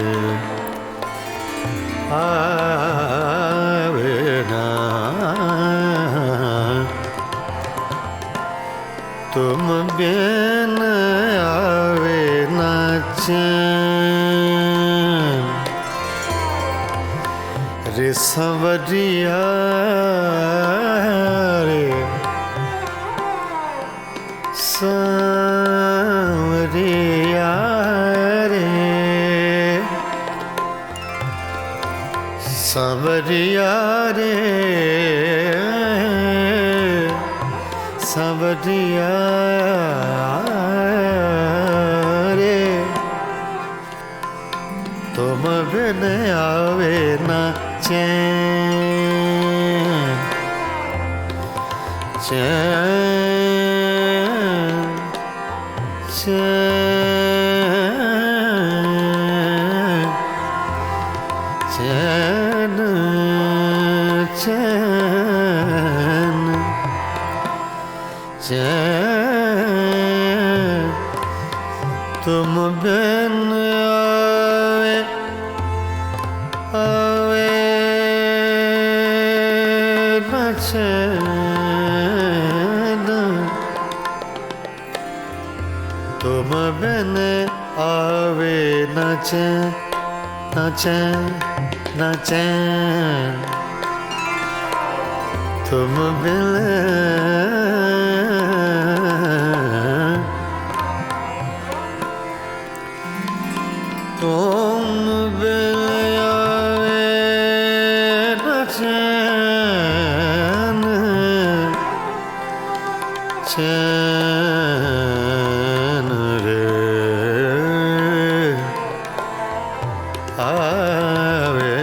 आवे ना तुम बिन आवे न चैन रे संवरिया रे, सांवरिया रे, सांवरिया रे, सांवरिया रे तुम बिन आवे न चैन, चैन, चैन, चैन, चैन, चैन तुम बिन आवे आवे न चैन, तुम बिन आवे न चैन, न चैन, न चैन तुम बिन तुम बिन आवे न चैन, चैन रे आवे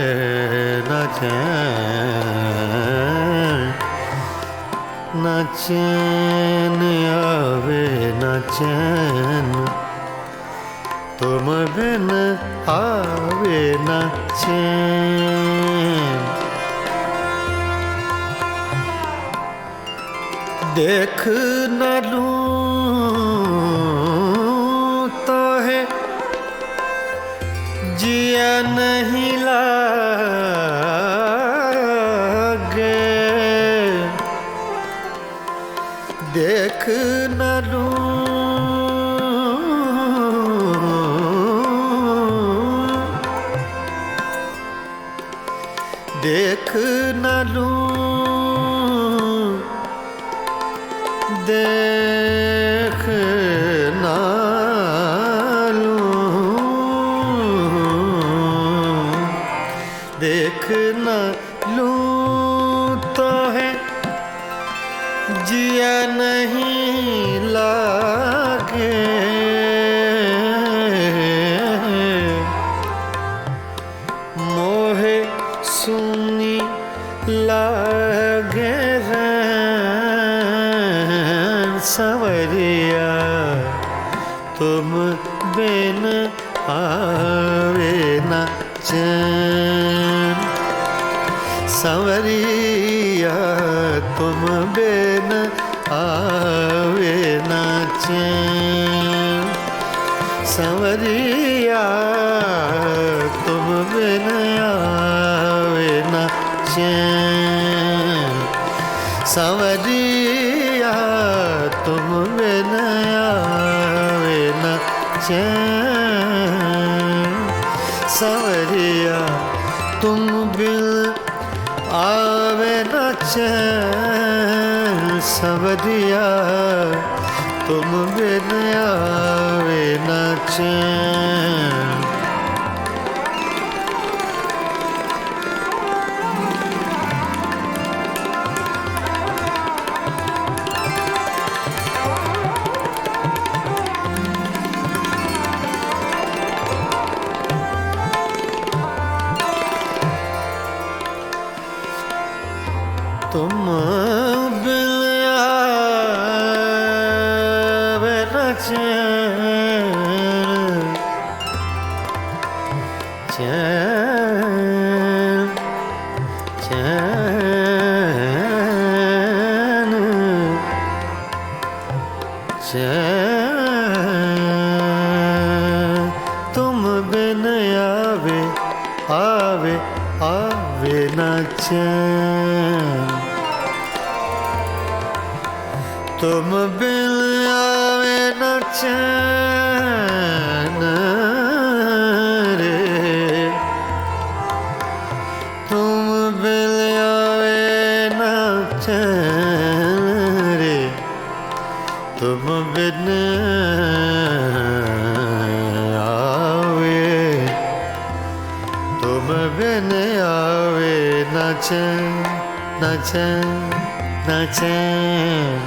न चैन, न चैन आवे न चैन तुम बिन आवे न चैन, देख न लूं तो है जिया नहीं लागे, देख न लूं देख न लूं, देख न लूं, देख न लूं तो है जिया नहीं लागे, तुम बिन आवे न चैन सांवरिया तुम बिन आवे न चैन सांवरिया तुम बिन आवे न चैन सांवरिया तुम बिन आवे न चैन सांवरिया तुम बिन आवे न चैन सांवरिया तुम बिन आवे न चैन तुम बिन आवे न चैन चैन चैन चैन तुम बिन आवे आवे आवे न चैन तुम बिन आवे न चैन रे तुम बिन आवे न चैन रे तुम बिन आवे तुम बिन आवे न चैन न चैन न चैन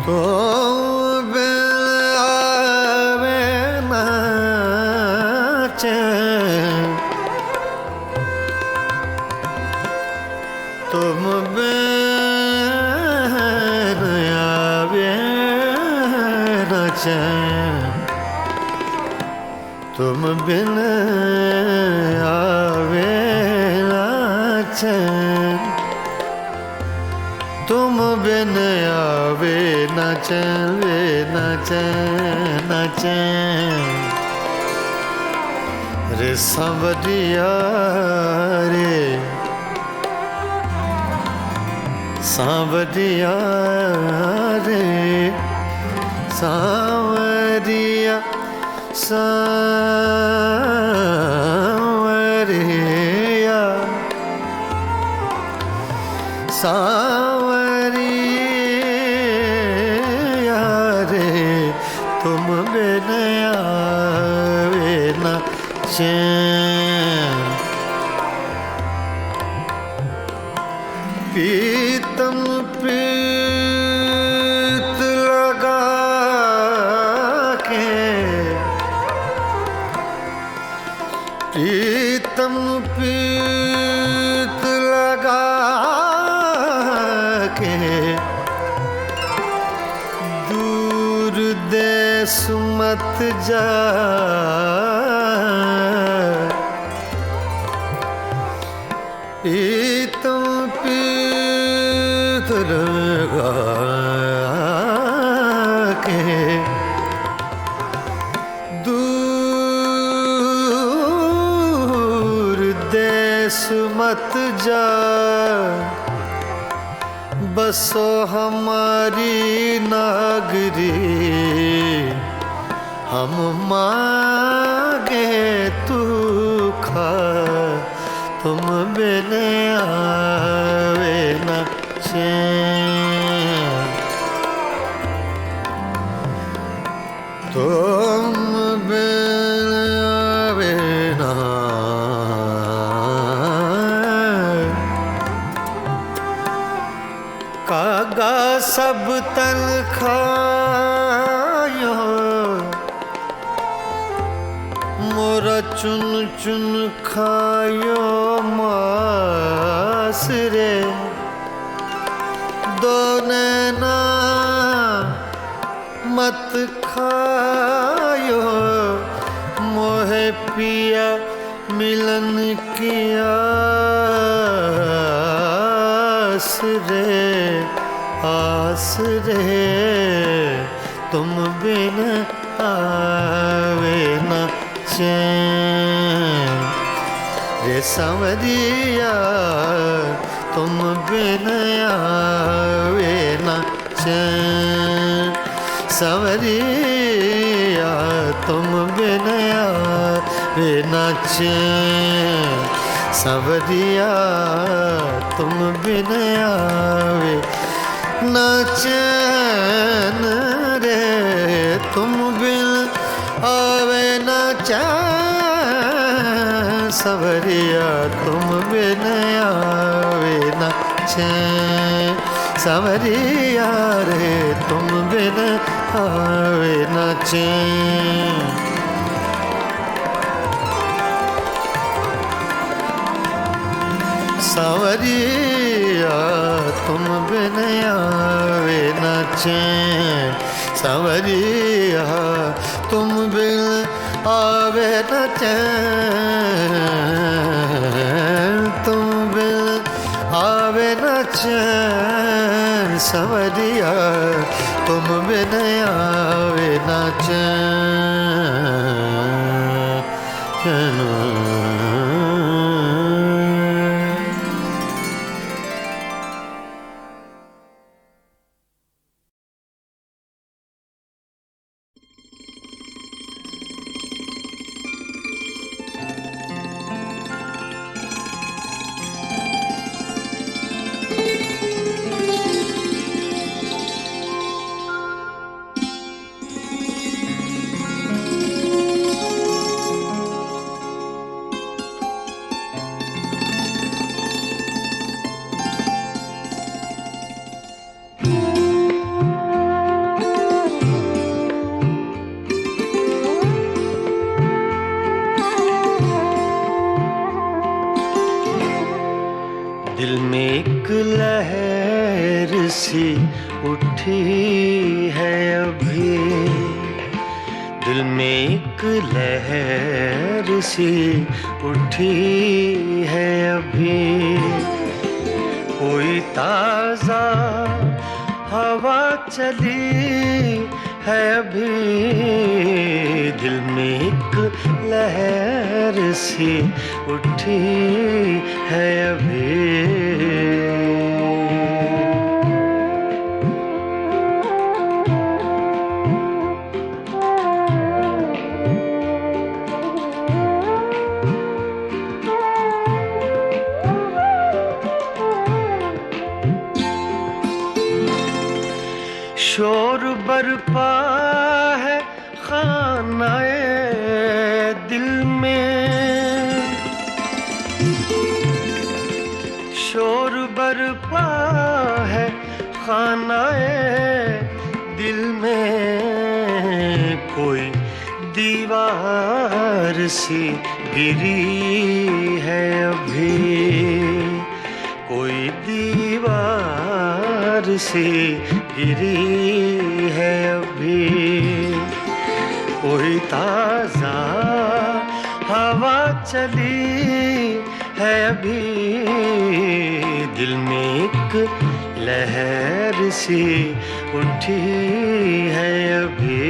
तुम बिन आवे न चैन तुम बिन आवे न चैन तुम बिन आवे न चैन तुम बिन आवे न चैन वे न चैन न चैन रे सांवरिया रे सांवरिया रे सांवरिया सांवरिया सांवरिया रे तुम बिन आवे न चैन पीतम प्रीत लगा के प्रीतम प्रीत लगा के दूर देश मत जा प्रीतम प्रीत लगा के दूर देश मत जा बसो हमारी नागरी हम मांगे तू खा तुम बिन आवे न चैन तुम बिन आवे न कागा सब तन खायो मोरा चुन चुन खायो मास रे दो नैना मत खायो मोहे पिया मिलन की आस रे, आस रे तुम बिन आवे न चैन रे सांवरिया तुम बिन आवे न चैन, सांवरिया तुम बिन आवे न चैन, सांवरिया तुम बिन आवे न चैन रे, तुम बिन आवे न चैन, सांवरिया तुम बिन आवे न चैन, सांवरिया रे तुम बिन आवे न चैन। सांवरिया तुम बिन आवे न चैन, सांवरिया तुम बिन आवे न चैन, तुम बिन आवे न चैन, सांवरिया तुम बिन आवे न चैन। दिल में एक लहर सी उठी है अभी, दिल में एक लहर सी उठी है अभी, कोई ताज़ा हवा चली है अभी, दिल में एक लहर सी उठी है अभी। शोर बरपा है खानाए दिल में, शोर बरपा है खानाए दिल में, कोई दीवार सी गिरी है अभी, कोई दीवार सी गिरी है अभी, कोई ताज़ा हवा चली है अभी, दिल में एक लहर सी उठी है अभी।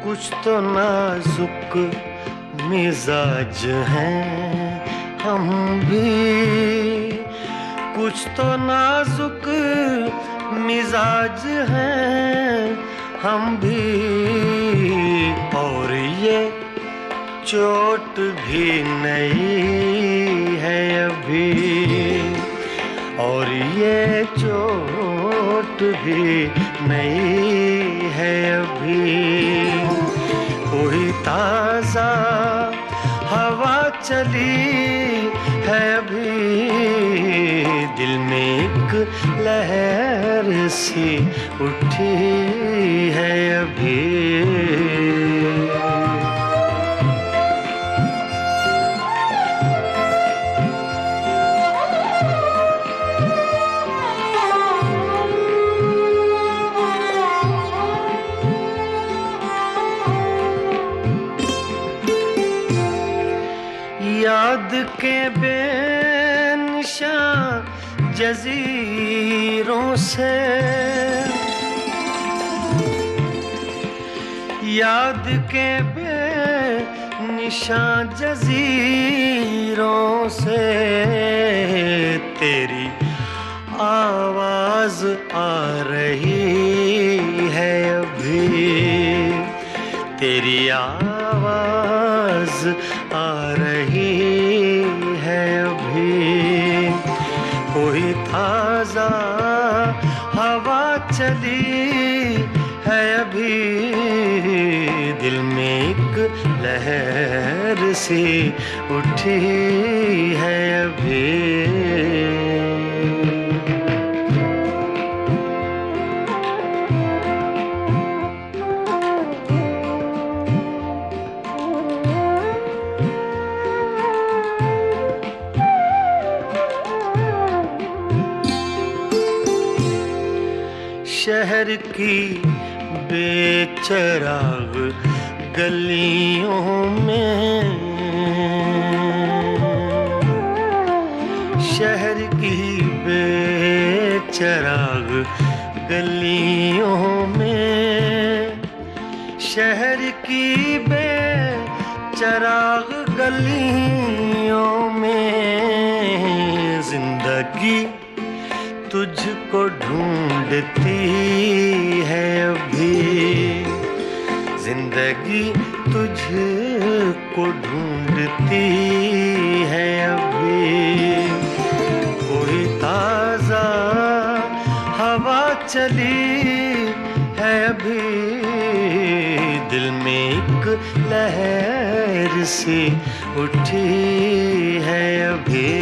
कुछ तो नाजुक मिजाज हैं हम भी, कुछ तो नाजुक मिजाज हैं हम भी, और ये चोट भी नहीं है अभी, और ये चोट भी नहीं है अभी, कोई ताज़ा हवा चली है अभी, दिल में एक लहर सी उठी है अभी। याद के बेनिशान जजीरों से, याद के बेनिशान जजीरों से तेरी आवाज आ रही है अभी, तेरी आवाज आ रही है अभी। कोई ताजा हवा चली है अभी, दिल में एक लहर सी उठी है अभी। शहर की बेचराग गलियों में, शहर की बेचराग गलियों में, शहर की बेचराग गलियों में जिंदगी तुझको ढूंढती है अभी, जिंदगी तुझको ढूंढती है अभी। कोई ताजा हवा चली है अभी, दिल में एक लहर सी उठी है अभी।